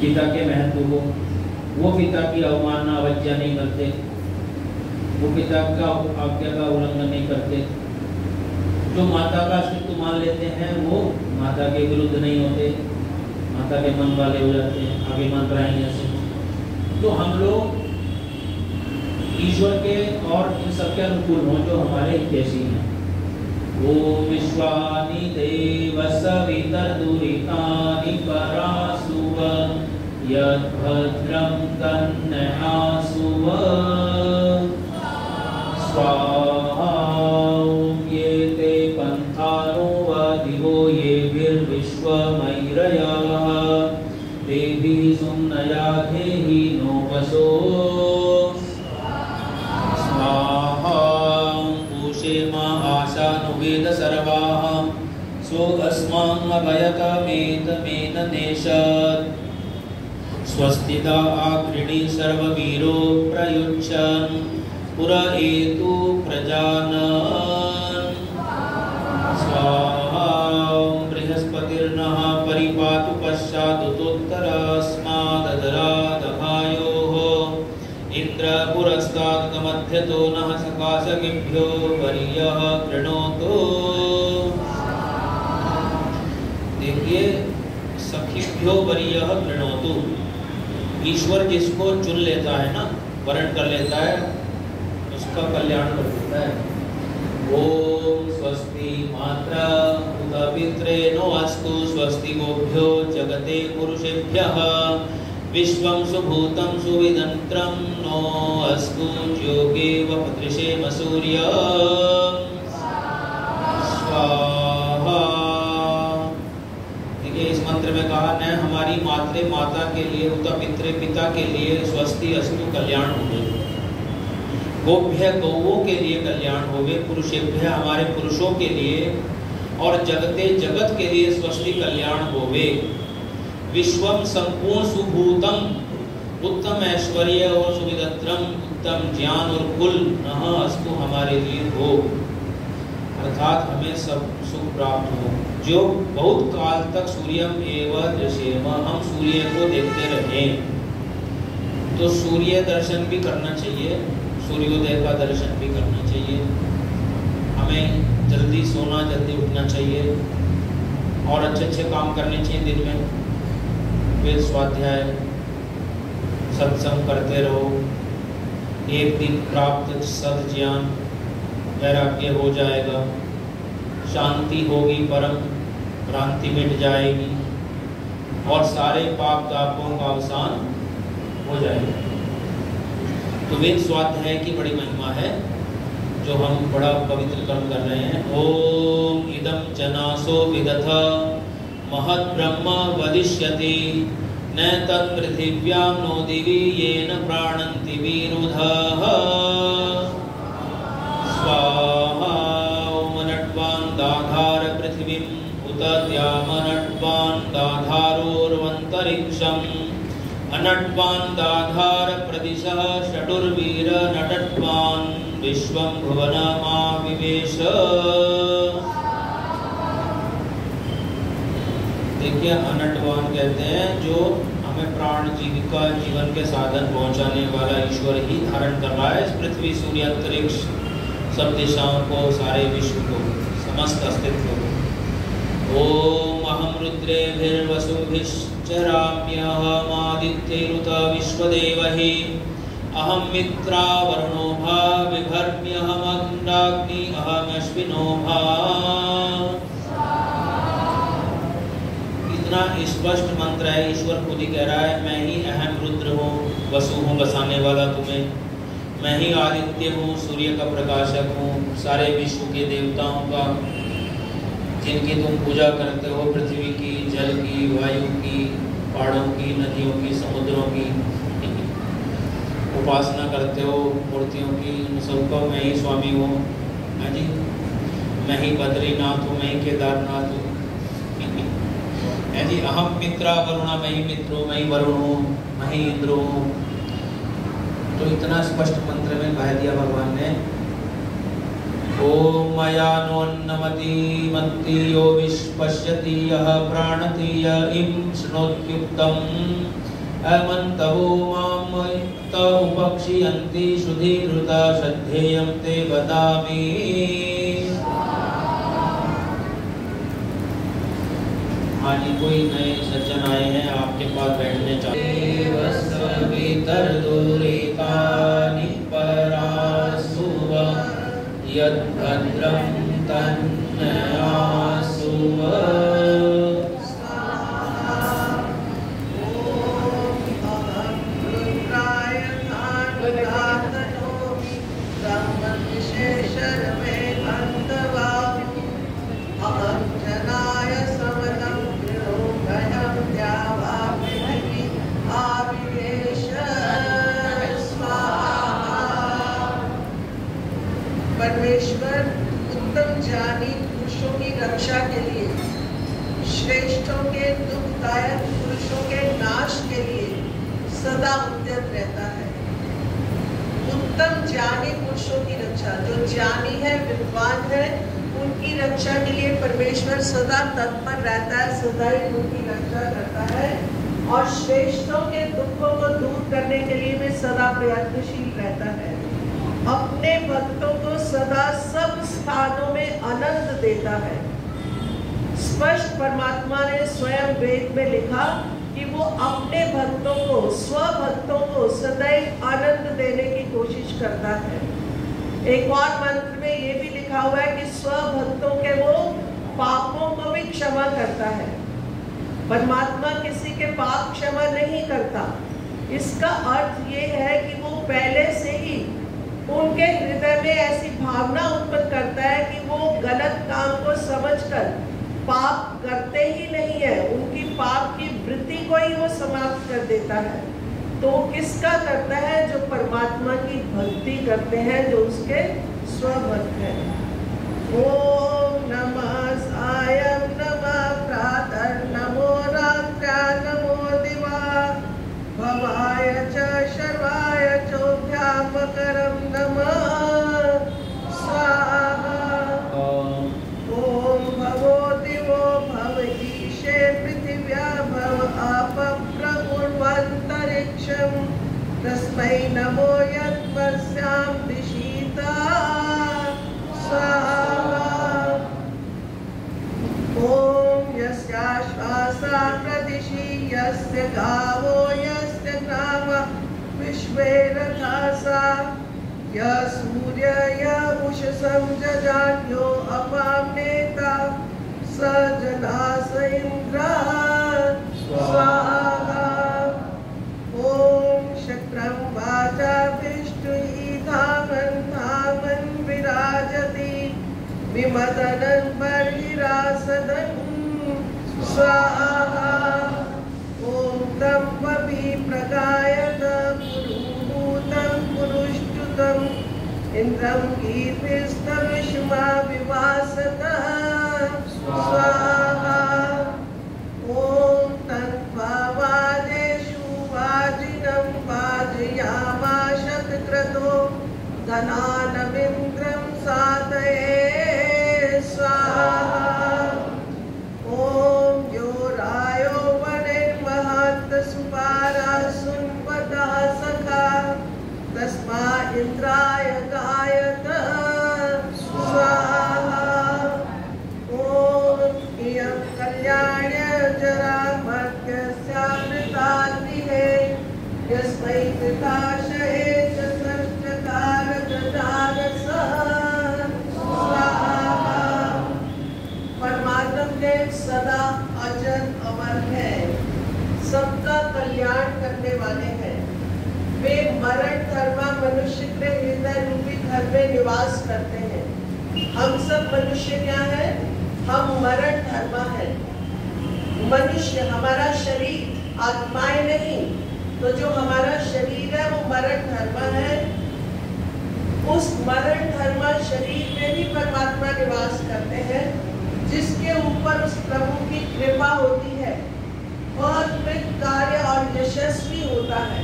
पिता के महत्व को, वो पिता की अवमानना अवज्ञा नहीं करते, वो पिता का आज्ञा का उल्लंघन नहीं करते। जो माता का अस्तित्व मान लेते हैं, वो माता के विरुद्ध नहीं होते, माता के मन वाले हो जाते हैं। आगे मंत्र आएंगे ऐसे। तो हम लोग ईश्वर के और इन सबके अनुकूल हों जो हमारे हितैषी हैं। ओम विश्वानि देव सवितर्दुरितानि परासुव यद्भद्रं तन्नहासुव स्वाहा। ये ते पंथानो दिवो येभिर्विश्वमैरयः देवी सुम्नया धेहि नो वसो आशानुवेद सर्वाः सो अस्मान्मभयकमेतमेननेषत् स्वस्तिदा आकृणि सर्ववीरो प्रयुज्यन् पुर एतु प्रजानन् स्वाहा। बृहस्पतिर्नः परिपातु पश्चादुतोत्तरस्माददरादभायोः इंद्र पुरस्तात् मध्यतो नः सकाशकेभ्यो वरीयः कृणोतु। देखिए, सखीभ्यो वरीयः कृणोतु। ईश्वर जिसको चुन लेता है ना, वर्ण कर लेता है, उसका कल्याण कर देता है। ओम स्वस्ति मात्रा उत पित्रेणो अस्तु स्वस्ति गोभ्यो जगते पुरुषेभ्यः विश्वं सुभूतं सुविदन्त्रं नो अस्तु ज्योगे वपदृशेम सूर्य स्वाहा। देखिए, इस मंत्र में कहा न हमारी मात्रे माता के लिए, उत पित्रे पिता के लिए स्वस्ति अस्तु कल्याण होवे, गोभ्य गौओं के लिए कल्याण होवे, पुरुषेभ्य हमारे पुरुषों के लिए, और जगते जगत के लिए स्वस्ति कल्याण होवे। विश्वम संपूर्ण सुभूतम, उत्तम ऐश्वर्य और सुविदत्रम, उत्तम ज्ञान और कुल नः अस्तु हमारे लिए हो, अर्थात हमें सब सुख प्राप्त हो। जो बहुत काल तक सूर्यम एव दृश्येम, हम सूर्य को देखते रहें। तो सूर्य दर्शन भी करना चाहिए, सूर्योदय का दर्शन भी करना चाहिए। हमें जल्दी सोना, जल्दी उठना चाहिए, और अच्छे अच्छे काम करने चाहिए दिन में। वेद स्वाध्याय, सत्संग करते रहो। एक दिन प्राप्त सद ज्ञान वैराग्य हो जाएगा, शांति होगी, परम भ्रांति मिट जाएगी, और सारे पाप तापों का अवसान हो जाएगा। तो वेद स्वाध्याय की बड़ी महिमा है, जो हम बड़ा पवित्र कर्म कर रहे हैं। ओम इदं जनासो विदथ महत् ब्रह्म वदिष्यति न तत्पृथिव्यां नो दिवि येन प्राणन्ति विरुधः स्वाहा। ओम नट्वान् दाधार पृथिवीम् उत द्यामनट्वान् दाधारोर्वन्तरिक्षम् अनट्वान् दाधार प्रदिशः षडुर्वीर नटट्वान् विश्वं भुवनमाविवेश। देखिए, अनटवान कहते हैं जो हमें प्राण जीविका जीवन के साधन पहुंचाने वाला ईश्वर ही धारण कर रहा है इस पृथ्वी, सूर्य, अंतरिक्ष, सब दिशाओं को, सारे विश्व को, समस्त अस्तित्व को। ओम अहम रुद्रेभिर्वसुभिश्चराम्यहमादित्यैरुत विश्वदेवहि अहम मित्रा वरुणो भा विभर्म्यहमग्नाग्नि अहमश्विनो भा। इतना स्पष्ट मंत्र है, ईश्वर खुद ही कह रहा है मैं ही अहम रुद्र हूँ, वसु हूँ बसाने वाला तुम्हें, मैं ही आदित्य हूँ, सूर्य का प्रकाशक हूँ, सारे विश्व के देवताओं का जिनकी तुम पूजा करते हो, पृथ्वी की, जल की, वायु की, पहाड़ों की, नदियों की, समुद्रों की उपासना करते हो, मूर्तियों की, उन सबका मैं ही स्वामी हूँ। हाँ जी, मैं ही बद्रीनाथ हूँ, मैं ही केदारनाथ हूँ। जी, अहम मित्रा वरुणा, मैं ही मित्र हूँ, मैं ही वरुण हूँ, मैं ही इंद्र हूँ। तो इतना स्पष्ट मंत्र में कह दिया भगवान ने। ओम मया नोन्नमति मत्ति यो विश्पश्यति यः प्राणति य इं शृणोत्युक्तम् अमन्तवो मां त उपक्षियन्ति सुधीरुता श्रद्धेयं ते वदामि। हाँ जी, कोई नए सज्जन आए हैं, आपके पास बैठने चाहिए। यद्भद्रं तन्नयासु परमेश्वर उत्तम ज्ञानी पुरुषों की रक्षा के लिए, श्रेष्ठों के दुखदायक पुरुषों के नाश के लिए सदा उद्यत रहता है। उत्तम ज्ञानी पुरुषों की रक्षा, जो ज्ञानी है, विद्वान है, उनकी रक्षा के लिए परमेश्वर सदा तत्पर रहता है, सदा ही उनकी रक्षा करता है। और श्रेष्ठों के दुखों को दूर करने के लिए भी सदा प्रयत्नशील रहता है। अपने भक्तों को सदा सब स्थानों में आनंद देता है। स्पष्ट परमात्मा ने स्वयं वेद में लिखा कि वो अपने भक्तों को, स्वभक्तों को सदैव आनंद देने की कोशिश करता है। एक और मंत्र में ये भी लिखा हुआ है कि स्वभक्तों के वो पापों को भी क्षमा करता है। परमात्मा किसी के पाप क्षमा नहीं करता। इसका अर्थ ये है कि वो पहले से ही उनके हृदय में ऐसी भावना उत्पन्न करता है कि वो गलत काम को समझकर पाप करते ही नहीं है, उनकी पाप की वृत्ति को ही वो समाप्त कर देता है। तो किसका करता है? जो परमात्मा की भक्ति करते हैं, जो उसके स्वभक्त हैं। ओम नमः सायं नमः प्रातः नमो रात्र्या नमो दिवा भवाय च शर्वाय चोभ्यामकरं नमः स्वाहा। ओम भवो दिवो भव ईशे पृथिव्या भव आप प्रभुर्वन्तरिक्षं तस्मै नमो यत्पश्यां दिशीता स्वाहा। ओम यस्याश्वासा प्रदिशि यस्य गावो यस्य ग्राम विश्वे रथासा य सूर्य य उषसं जजान्यो अपां नेता स जनास इन्द्रः स्वाहा। ओम शक्रं वाचा विष्णुहि धामन् धामन् विराजति विमदनं बर्हिरासदं स्वाहा। ओम तं वपि प्रगायत पुरुहूतं पुरुष्टुतं इंद्रं गीर्भिस्तविष्मा विवासतः स्वाहा। ओम तन्त्वावाजेषु वाजिनं वाजयामाशतक्रतो धनानमिन्द्रं साधये स्वाहा। ओम यो रायो वने महत् सुपारा सुन्वतः सखा तस्मा इंद्राय गायत स्वाहा। ओम इयं कल्याण्य जरा मर्त्यस्यामृताग्निहे यस्मै कृताशये च षष्ठकार ददार निवास करते हैं। हम सब मनुष्य क्या है? हम मरण धर्मा है। मनुष्य हमारा शरीर, आत्माएं नहीं। तो जो हमारा शरीर है वो मरण धर्मा है। उस मरण धर्मा शरीर में भी परमात्मा निवास करते हैं, जिसके ऊपर उस प्रभु की कृपा होती है और फिर कार्य और यशस्वी होता है।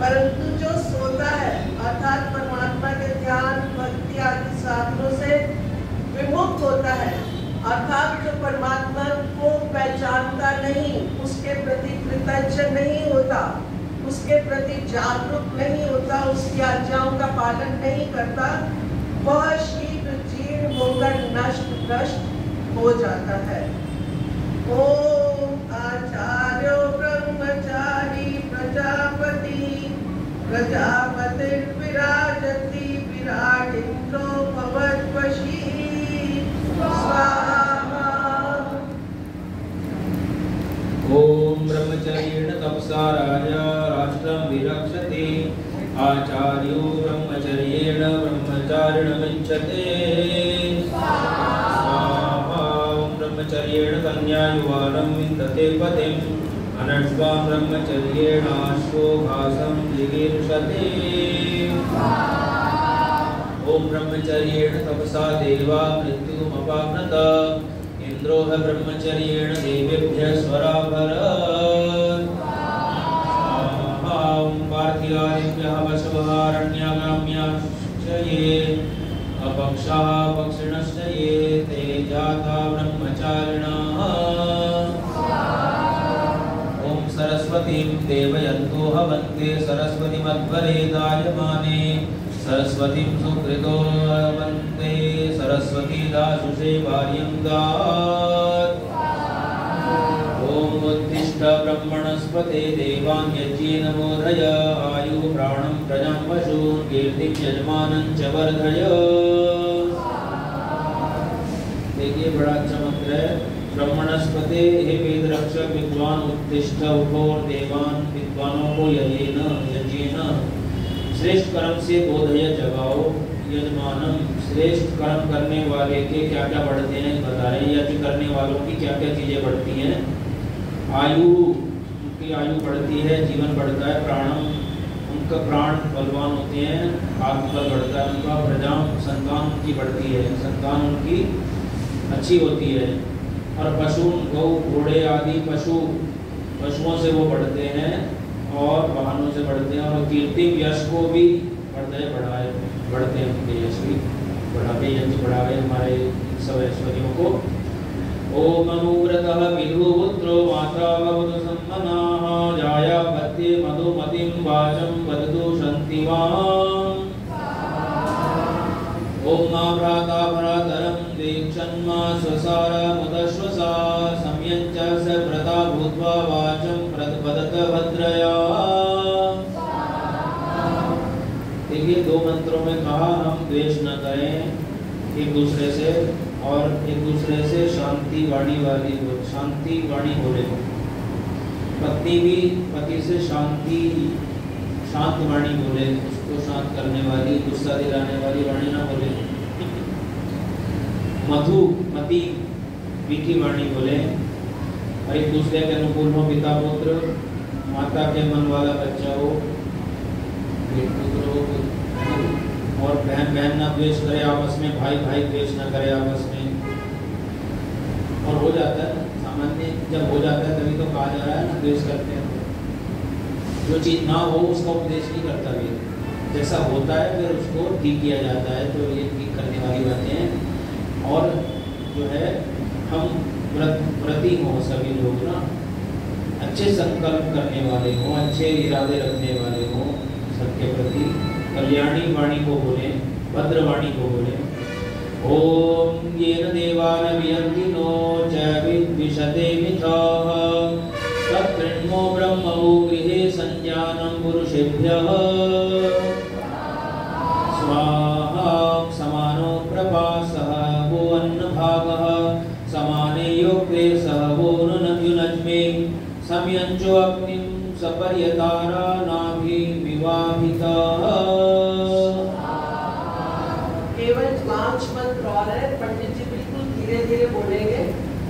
परंतु जो सोता है अर्थात परमात्मा के ध्यान, भक्ति आदि साधनों से विमुक्त होता है, अर्थात जो परमात्मा को पहचानता नहीं, उसके प्रति कृतज्ञ नहीं होता, उसके प्रति जागरूक नहीं होता, उसकी आज्ञाओं का पालन नहीं करता, वह शीघ्र जीर्ण होकर नष्ट भ्रष्ट हो जाता है। ओम आचार्यो ब्रह्मचारी प्रजापति प्रजापतिर्विराजति विराट इंद्रो भवद्वशी स्वाहा। ओम ब्रह्मचर्येण तपसा राजा राष्ट्रं विरक्षते आचार्यो ब्रह्मचर्येण ब्रह्मचारिणं विच्यते स्वाहा। ओम ब्रह्मचर्येण कन्या युवानं विन्दते पतिम् अनश्वा ब्रह्मचर्येण अश्वो घासं जिगीर्षते। ओम ब्रह्मचर्येण तपसा देवा मृत्युमपाप्नत इंद्रो है ब्रह्मचर्येण देवेभ्यः स्वराभरत्। ओम पार्थिवादिभ्यः वशवहारण्यागाम्याश्च ये अपक्षाः पक्षिणश्च ये ते जाता ब्रह्मचारिणः। ओम सरस्वतीं देवयन्तो हवन्ते सरस्वतीमध्वरे दायमाने सरस्वतीं सुकृतो वन्दे सरस्वती दाशुषे वार्यं दात्। ओम उत्तिष्ठ ब्रह्मणस्पते देवान् यज्ञेन मोदय आयुः प्राणं प्रजां पशून् कीर्तिं यजमानं च वर्धय। देखिए बड़ा अच्छा मंत्र है। ब्रह्मणस्पते हे वेद रक्षक विद्वान उत्तिष्ठ उठो और देवान विद्वानों को यज्ञेन श्रेष्ठ कर्म से बोधय जगाओ। यजमानम श्रेष्ठ कर्म करने वाले के क्या क्या बढ़ते हैं बता रहे हैं। यज्ञ करने वालों की क्या क्या चीजें बढ़ती हैं। आयु, उनकी आयु बढ़ती है, जीवन बढ़ता है। प्राणम, उनका प्राण बलवान होते हैं, आत्मबल बढ़ता है उनका। प्रजा, संतान उनकी बढ़ती है, संतान उनकी अच्छी होती है। और पशु, गौ, घोड़े आदि पशुओं से वो बढ़ते हैं और वाहनों से बढ़ते हैं। और कीर्ति यश को भी बढ़ते हैं उनके यश भी बढ़ावे हमारे सब ऐश्वर्यों को। ओम अनुव्रतः विधुपुत्रो माता भवतु सम्मनाः जाया भत्ते मधुमतिं वाचं वदतु शन्तिवान्। ओम मा भ्राता भ्रातरं दीक्षन्मा स्वसारमुदश्वसा सम्यञ्च स व्रता भूत्वा वाचं वदत भद्रया। देखिए दो मंत्रों में कहा हम द्वेष न करें एक दूसरे से और एक दूसरे से शांति वाणी बोले। पत्नी भी पति से शांत वाणी बोले, उसको शांत करने वाली, गुस्सा दिलाने वाली वाणी ना बोले। मति मीठी वाणी बोले और एक दूसरे के अनुकूल हो। पिता पुत्र, माता के मन वाला बच्चा हो, और बहन ना द्वेष करे आपस में, भाई द्वेष ना करे आपस में। और हो जाता है सामान्य, जब हो जाता है तभी तो कहा जा रहा है ना द्वेष करते हैं। जो चीज ना हो उसका उपदेश नहीं करता वेद, जैसा होता है फिर उसको ठीक किया जाता है। तो ये ठीक करने वाली बातें हैं। और जो है हम व्रती हों सभी लोग ना, अच्छे संकल्प करने वाले हों, अच्छे इरादे रखने वाले हों सबके प्रति। कल्याणी वाणी को बोले, भद्र वाणी को बोले। ओम येन देवान वियन्ति नो च विद्विषते मिथाः तत्कृण्मो ब्रह्मो गृहे संजानं पुरुषेभ्यः स्वाहा। समानो प्रभासः वो अन्नभागः समाने योगे सह वो युनज्मे समयञ्चो अग्निं सपर्यतारा नाभि विवाहिता। हे केवल 5 मंत्र और है। पंडित जी बिल्कुल धीरे धीरे बोलेंगे।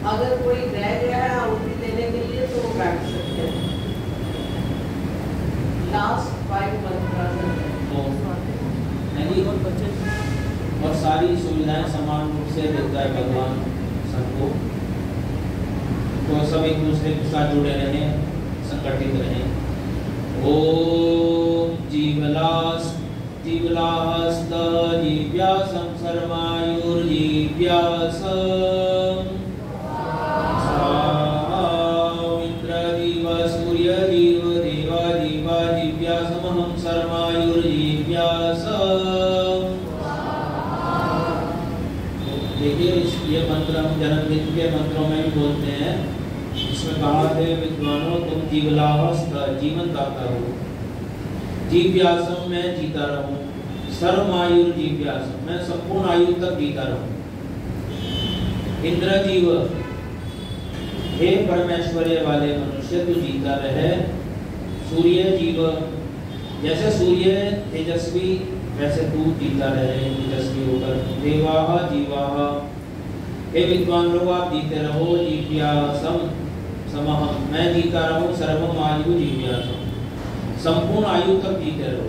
अगर कोई रह गया है आहुति देने के लिए तो वो बैठ सकते हैं। लास्ट 5 मंत्र और सारी सुविधाएं समान रूप से देता है भगवान सबको। तो सब एक दूसरे के साथ जुड़े रहें, संगठित रहें। ओम जीवलास्त जीव्यासं सर्वायुर्जीव्यासं इंद्रजीव सूर्यजीव देवाजीवा जीव्यासमहं सर्वायुर्जीव्यासं। देखिए ये मंत्र हम जन्मदिन के मंत्रों में भी बोलते हैं। इसमें कहा है विद्वानों तुम जीवलावस्थ जीवन दाता हो। जीव्यासम मैं जीता रहूं, सर्वमायुर जीव्यासम मैं संपूर्ण आयु तक जीता रहूं। इंद्रजीव हे परमेश्वर्य वाले मनुष्य तू जीता रहे। सूर्य जीव जैसे सूर्य तेजस्वी वैसे तू जीता रहे तेजस्वी होकर। देवाः जीवाः हे विद्वान लोग आप जीते रहो। जीव्यासम समहं मैं जीता रहूं। सर्वम आयु जीव्यासम संपूर्ण आयु तक जीते रहो।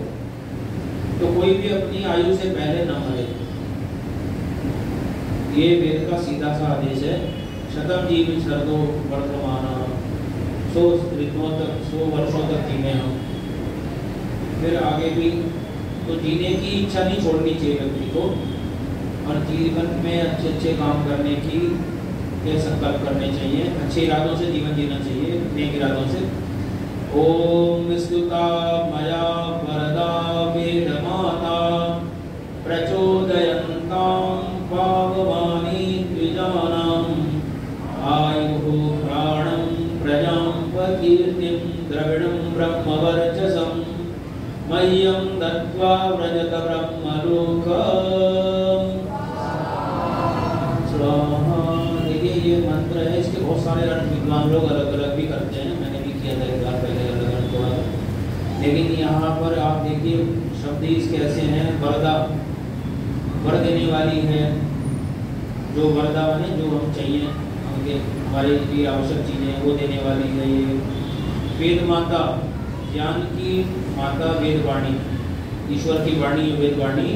तो कोई भी अपनी आयु से पहले न मरे। ये वेद का सीधा सा आदेश है। शतम जीवी शरदो वर्तमान 100 ऋतुओं तक 100 वर्षों तक जीने हम। फिर आगे भी तो जीने की इच्छा नहीं छोड़नी चाहिए व्यक्ति को, और जीवन में अच्छे अच्छे काम करने की ये संकल्प करने चाहिए। अच्छे इरादों से जीवन जीना चाहिए, नेक इरादों से। ओम विस्तुता मया वरदा वेदमाता प्रचोदयन्तां पावमानि द्विजानां आयुः प्राणं प्रजां कीर्तिं द्रविणं ब्रह्मवर्चसं मह्यं दत्त्वा व्रजत ब्रह्मलोकम्। स्वाहा। देखिए ये मंत्र है, इसके बहुत सारे अर्थ विद्वान लोग अलग अलग भी करते हैं। मैंने भी किया था एक बार पहले अलग अलग थोड़ा, लेकिन यहाँ पर आप देखिए शब्द इसके ऐसे हैं। वरदा वर देने वाली है, जो वरदा बने जो हम चाहिए हमके हमारे लिए आवश्यक चीज़ें वो देने वाली है। ये वेद माता ज्ञान की माता वेदवाणी, ईश्वर की वाणी वेद वाणी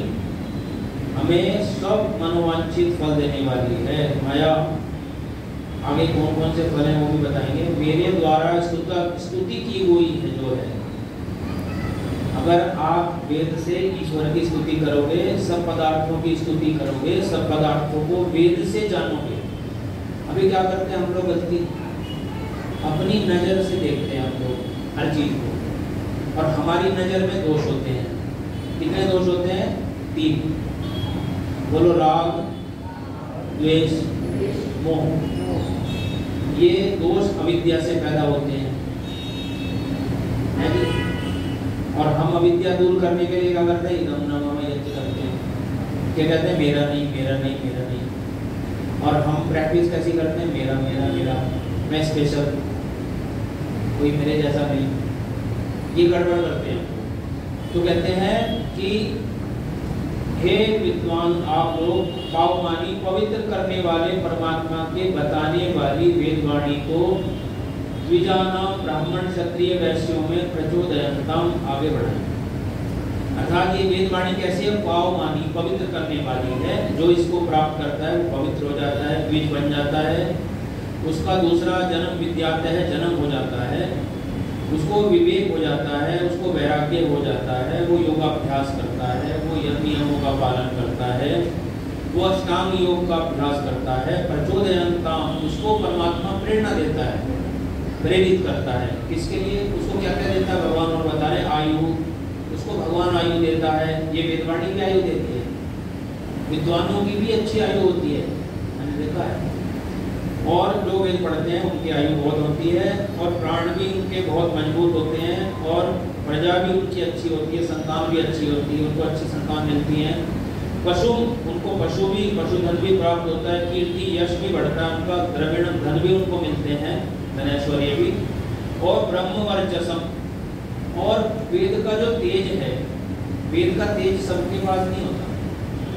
हमें सब मनोवांछित फल देने वाली है। माया आगे कौन कौन से फल हैं वो भी बताएंगे। मेरे द्वारा स्तुति की हुई है जो है। अगर आप वेद से ईश्वर की स्तुति करोगे, सब पदार्थों की स्तुति करोगे, सब पदार्थों को वेद से जानोगे। अभी क्या करते हैं हम लोग गलती, अपनी नज़र से देखते हैं हम लोग हर चीज़ को, और हमारी नज़र में दोष होते हैं। कितने दोष होते हैं? 3। बोलो राग, द्वेष, मोह। ये दोष अविद्या से पैदा होते हैं। और हम अविद्या दूर करने के लिए क्या करते हैं? इदम न मम यज्ञ करते हैं। क्या कहते हैं? मेरा नहीं, मेरा नहीं, मेरा नहीं। और हम प्रैक्टिस कैसी करते हैं? मेरा मेरा मेरा, मैं स्पेशल, कोई मेरे जैसा नहीं। ये गड़बड़ करते हैं। तो कहते हैं कि हे विद्वान आप लोग पावमानी पवित्र करने वाले परमात्मा के बताने वाली वेदवाणी को द्विजानां ब्राह्मण क्षत्रिय वैश्यों में प्रचोदयन्तां आगे बढ़ाएं। अर्थात ये वेदवाणी कैसी है? पावमानी पवित्र करने वाली है। जो इसको प्राप्त करता है वो पवित्र हो जाता है, द्विज बन जाता है। उसका दूसरा जन्म विद्यात है, जन्म हो जाता है, उसको विवेक हो जाता है, उसको वैराग्य हो जाता है, वो योगाभ्यास करता है, वो नियमों का पालन करता है, वो अष्टांग योग का अभ्यास करता है। प्रचोदयन्तां उसको परमात्मा प्रेरणा देता है, प्रेरित करता है। किसके लिए? उसको क्या क्या देता है भगवान और बता रहे? आयु। उसको भगवान आयु देता है। ये वेदवाणी की आयु देती है। विद्वानों की भी अच्छी आयु होती है, मैंने देखा है। और जो वेद पढ़ते हैं उनकी आयु बहुत होती है, और प्राण भी उनके बहुत मजबूत होते हैं, और प्रजा भी उनकी अच्छी होती है, संतान भी अच्छी होती है, उनको अच्छी संतान मिलती है। उनको पशुधन भी प्राप्त होता है, कीर्ति यश भी बढ़ता है उनका, द्रविण धन भी उनको मिलते हैं, धनैश्वर्य भी, और ब्रह्म वर्चसम। और वेद का जो तेज है, वेद का तेज सबके पास नहीं होता।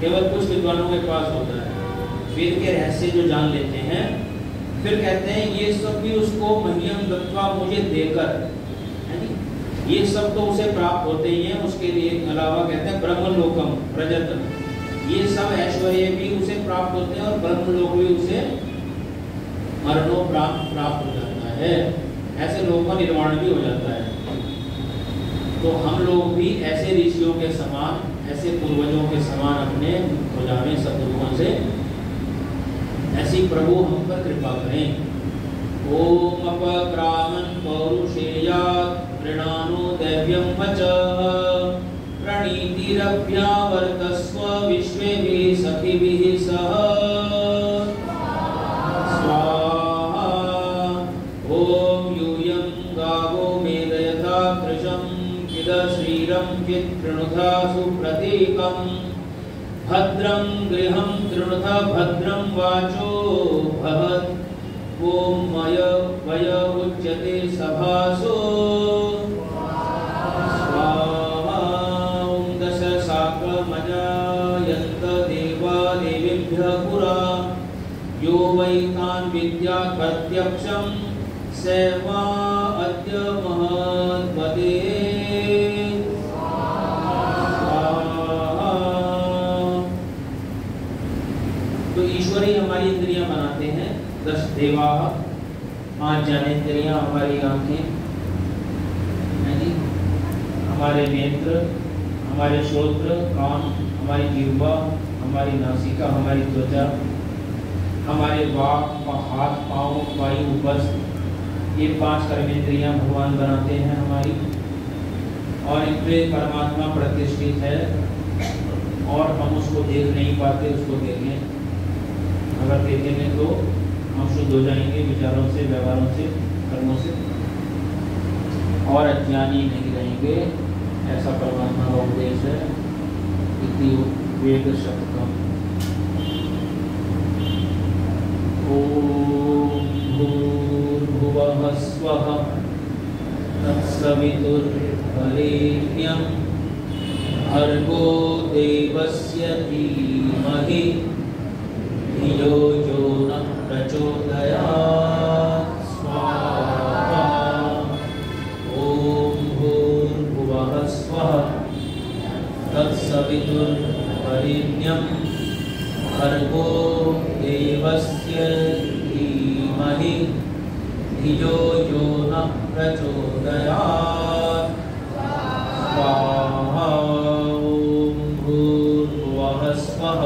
केवल कुछ विद्वानों के पास होता है। वेद के रहस्य जो जान लेते हैं, फिर कहते हैं ये सब भी उसको मह्यम दत्वा मुझे देकर, ये सब तो उसे प्राप्त होते ही हैं। उसके लिए अलावा कहते हैं ब्रह्मलोकम प्रजत, ये सब ऐश्वर्य भी उसे प्राप्त होते हैं और ब्रह्मलोक भी उसे मरणोपरांत प्राप्त हो जाता है। ऐसे लोगों का निर्माण भी हो जाता है। तो हम लोग भी ऐसे ऋषियों के समान, ऐसे पूर्वजों के समान अपने हो जाएं सद्गुणों से। ऐसी प्रभु हम पर कृपा करें। ओम अपक्रामन पौरुषेयात् प्रणानो दैव्यं वचः प्रणीतिरभ्यावर्तस्व विश्वेभिः सखिभिः सह स्वाहा। ओम यूयं गावो मेदयथा कृशं चिदश्रीरं चित्रणुधा सुप्रतीकं भद्रं गृहं तृणुधा भद्रं वाचो भवत्। ओम मय वय उच्यते सभासो स्वाहा। ओम दश साकमजायन्त देवा देवेभ्यः पुरा यो वै तान् विद्यात् प्रत्यक्षं स वा अद्य महद्वदे स्वाहा। तो ईश्वर ही हमारी इंद्रियां बनाते हैं। 10 देवा, 5 ज्ञानेंद्रियां, हमारी आंखें, हमारे नेत्र, हमारे श्रोत्र, कान, हमारी जिह्वा, हमारी नासिका, हमारी त्वचा, हमारे वाक, हाथ, पाँव, वायु, उपस्थ, ये 5 कर्मेंद्रियां भगवान बनाते हैं हमारी। और इनपे परमात्मा प्रतिष्ठित है और हम उसको देख नहीं पाते, उसको देखें। अगर देखेंगे तो हम शुद्ध हो जाएंगे विचारों से, व्यवहारों से, कर्मों से, और अज्ञानी नहीं रहेंगे। ऐसा परमात्मा का उपदेश है। इति वेद शतकम। ओम भूर्भुवः स्वः तत्सवितुर्वरेण्यं भर्गो देवस्य धीमहि धियो यो नः प्रचोदयात् स्वाहा। ओम भूर्भुवः स्वः तत्सवितुर्वरेण्यं भर्गो देवस्य धीमहि धियो यो नः प्रचोदयात् स्वाहा। ओम भूर्भुवः स्वः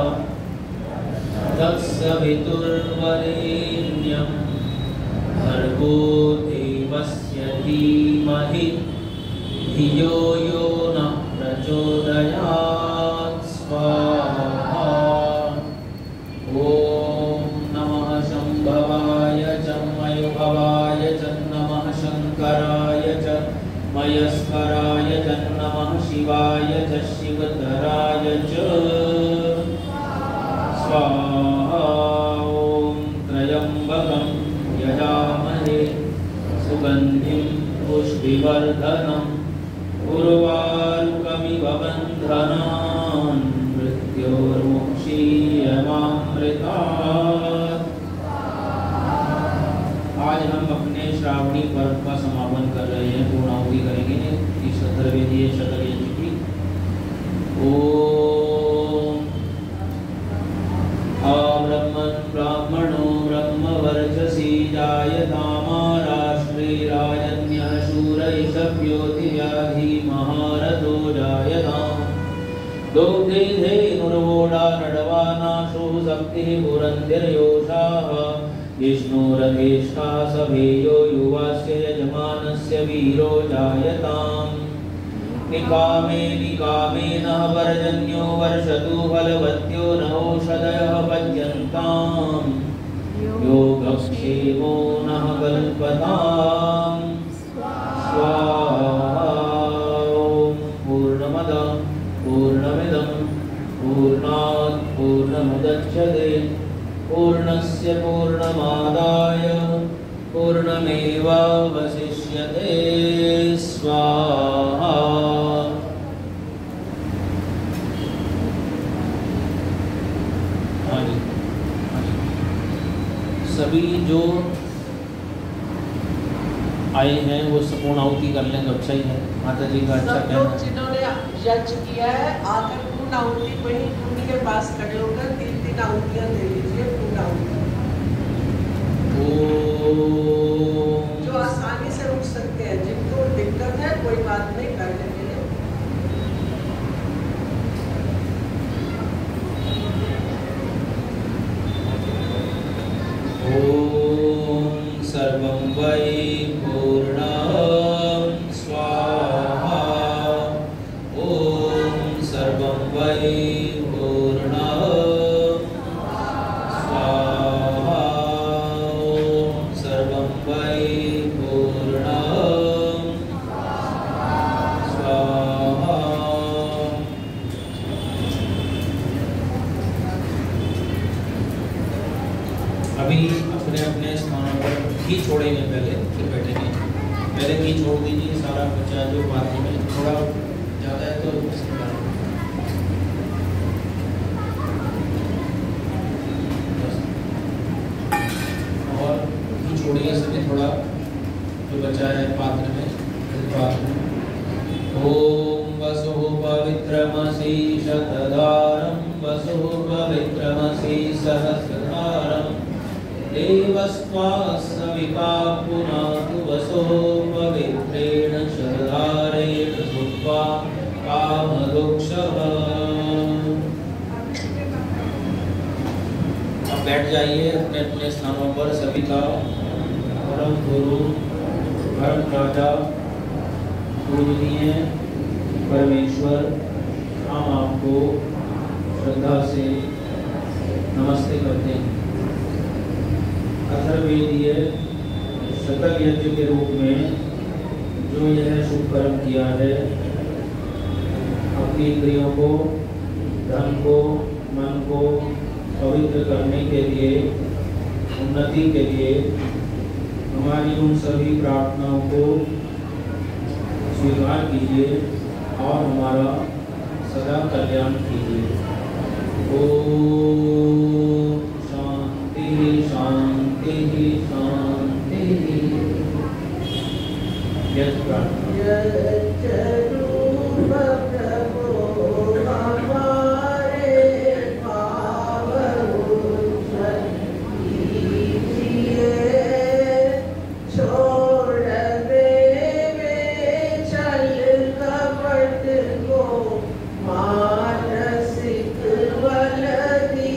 तत्सवितुर्वरेण्यं भर्गो देवस्य धीमहि धियो यो नः प्रचोदयात् स्वाहा। ओम नमः शंभवाय च मयोभवाय च नमः शंकराय च मयस्कराय च नमः शिवाय च शिवतराय च स्वाहा। ओम त्र्यंबकं यजामहे सुगंधिं पुष्टिवर्धनम् उर्वारुकमिव बन्धनान् मृत्योर्मुक्षीयमामृतात्। आज हम अपने श्रावणी पर्व का समापन कर रहे हैं, पूर्णाहुति करेंगे इस धर्मेदीय शतयज्ञ की। ओम अब्रह्मन् ब्राह्मणो ब्रह्मवर्चसी जायतामा राष्ट्रे राजन्यः शूरैषभ्योतिव्याधि महारथो जायताम्। दुग्धे धेनुर्वोढा नडवानाशो शक्तिः पुरन्दिर्योषाः विष्णुरथेष्टा सभेयो युवास्य यजमानस्य वीरो जायताम्। निकामे निकामेनः पर्जन्यो वर्षतु फलवत्यो नौषधयः पच्यन्ताम्। योगक्षेमो नः कल्पताम् स्वाहा। ओम पूर्णमदः पूर्णमिदं पूर्णात् पूर्णमुदच्यते पूर्णस्य पूर्णमादाय पूर्णमेवावशिष्यते स्वाहा। हाँ जी, हाँ जी। सभी जो आए हैं वो पूर्ण आहुति कर लें तो अच्छा ही है। माता जी का अच्छा सब कहना लोग है। जिन्होंने यज्ञ किया है आकर पूर्ण आहुति वहीं कुंड के पास खड़े होकर 3-3 आहुतियां दे लीजिए। पूर्ण आहुति ओम जो आसानी से उठ सकते हैं, जिनको दिक्कत है कोई बात नहीं, कर लेंगे। ओम सर्वं वै पूर्णं स्वाहा। ओम सर्वं वै पूर्णं स्वाहा। ओम सर्वं वै पूर्णं स्वाहा। अभी अपने अपने स्थानों पर घी छोड़ेंगे, पहले फिर बैठेंगे। पहले घी छोड़ दीजिए, सारा बचा जो पात्र में थोड़ा ज़्यादा है तो इसमें डाल और घी छोड़िए सभी, थोड़ा जो बचा है पात्र में, पात्र में। ओम वसुः पवित्रमसि शतधारं वसुः पवित्रमसि सहस्रधारम् देवस्त्वास्सविता पुनातु वसुः पवित्रेण शतधारेण भूत्वा कामरुक्षः। अब बैठ जाइए अपने अपने स्थानों पर। सभी का परम गुरु धर्म राजा पूजनीय परमेश्वर हम आपको श्रद्धा से नमस्ते करते हैं। अथर्ववेदीय सकल यज्ञ के रूप में जो यह शुभ कर्म किया है, अपनी इंद्रियों को, धन को, मन को पवित्र करने के लिए, उन्नति के लिए हमारी उन सभी प्रार्थनाओं को स्वीकार कीजिए और हमारा सदा कल्याण कीजिए। ओम शांति शांति शांति। यज्ञ प्रार्थना। मानसिक बल दी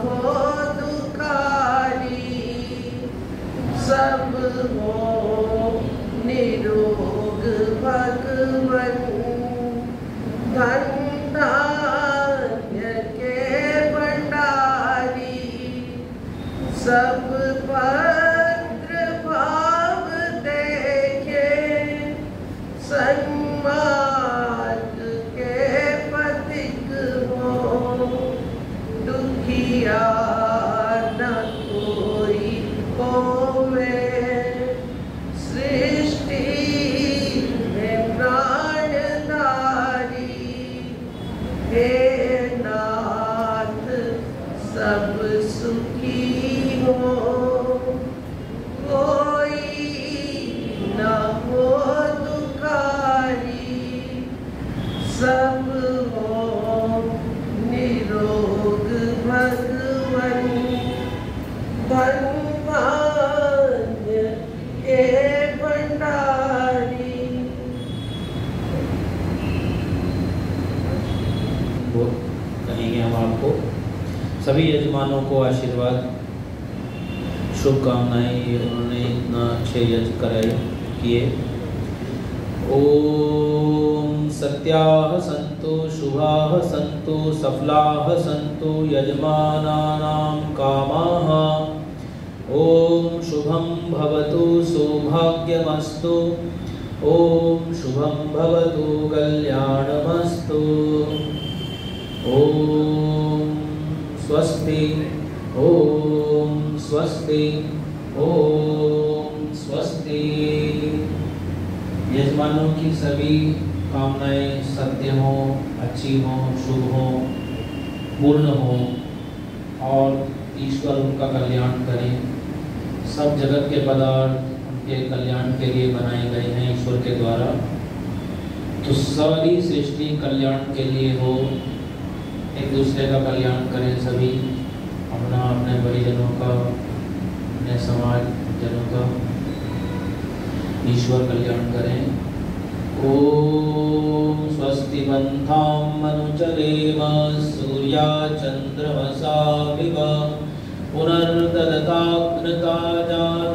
हो दुखारी, सब हो निरोग भगवन। धन धान्य के भंडारी, सब पत्र भाव देखे। सन्मार्ग के पथिक हो, दुखिया न कोई होवे। सृष्टि में प्राणधारी, हे नाथ सब सुखी हो। कोई न हो दुखारी, सब हो निरोग भगवन। धन धान्य के भंडारी। वो कहेंगे हम आपको। सभी यजमानों को आशीर्वाद, शुभकामनाएं। उन्होंने इतना अच्छे यज्ञ कराए किए। ओम सत्याः सन्तु शुभाः सन्तु सफलाः सन्तु यजमानानां कामाः। ओम शुभं भवतु सौभाग्यमस्तु। ओम शुभं भवतु कल्याणमस्तु। ओम स्वस्ति। ओम स्वस्ति। ओम स्वस्ति। यजमानों की सभी कामनाएं सत्य हों, अच्छी हों, शुभ हों, पूर्ण हों और ईश्वर उनका कल्याण करें। सब जगत के पदार्थ उनके कल्याण के लिए बनाए गए हैं ईश्वर के द्वारा। तो सारी सृष्टि कल्याण के लिए हो, एक दूसरे का कल्याण करें सभी, अपना अपने परिजनों का, अपने समाज जनों का ईश्वर कल्याण करें। ओम स्वस्ति बन्धां मनुचरेम सूर्या चन्द्रमसा विव पुनर्ददताग्नता जान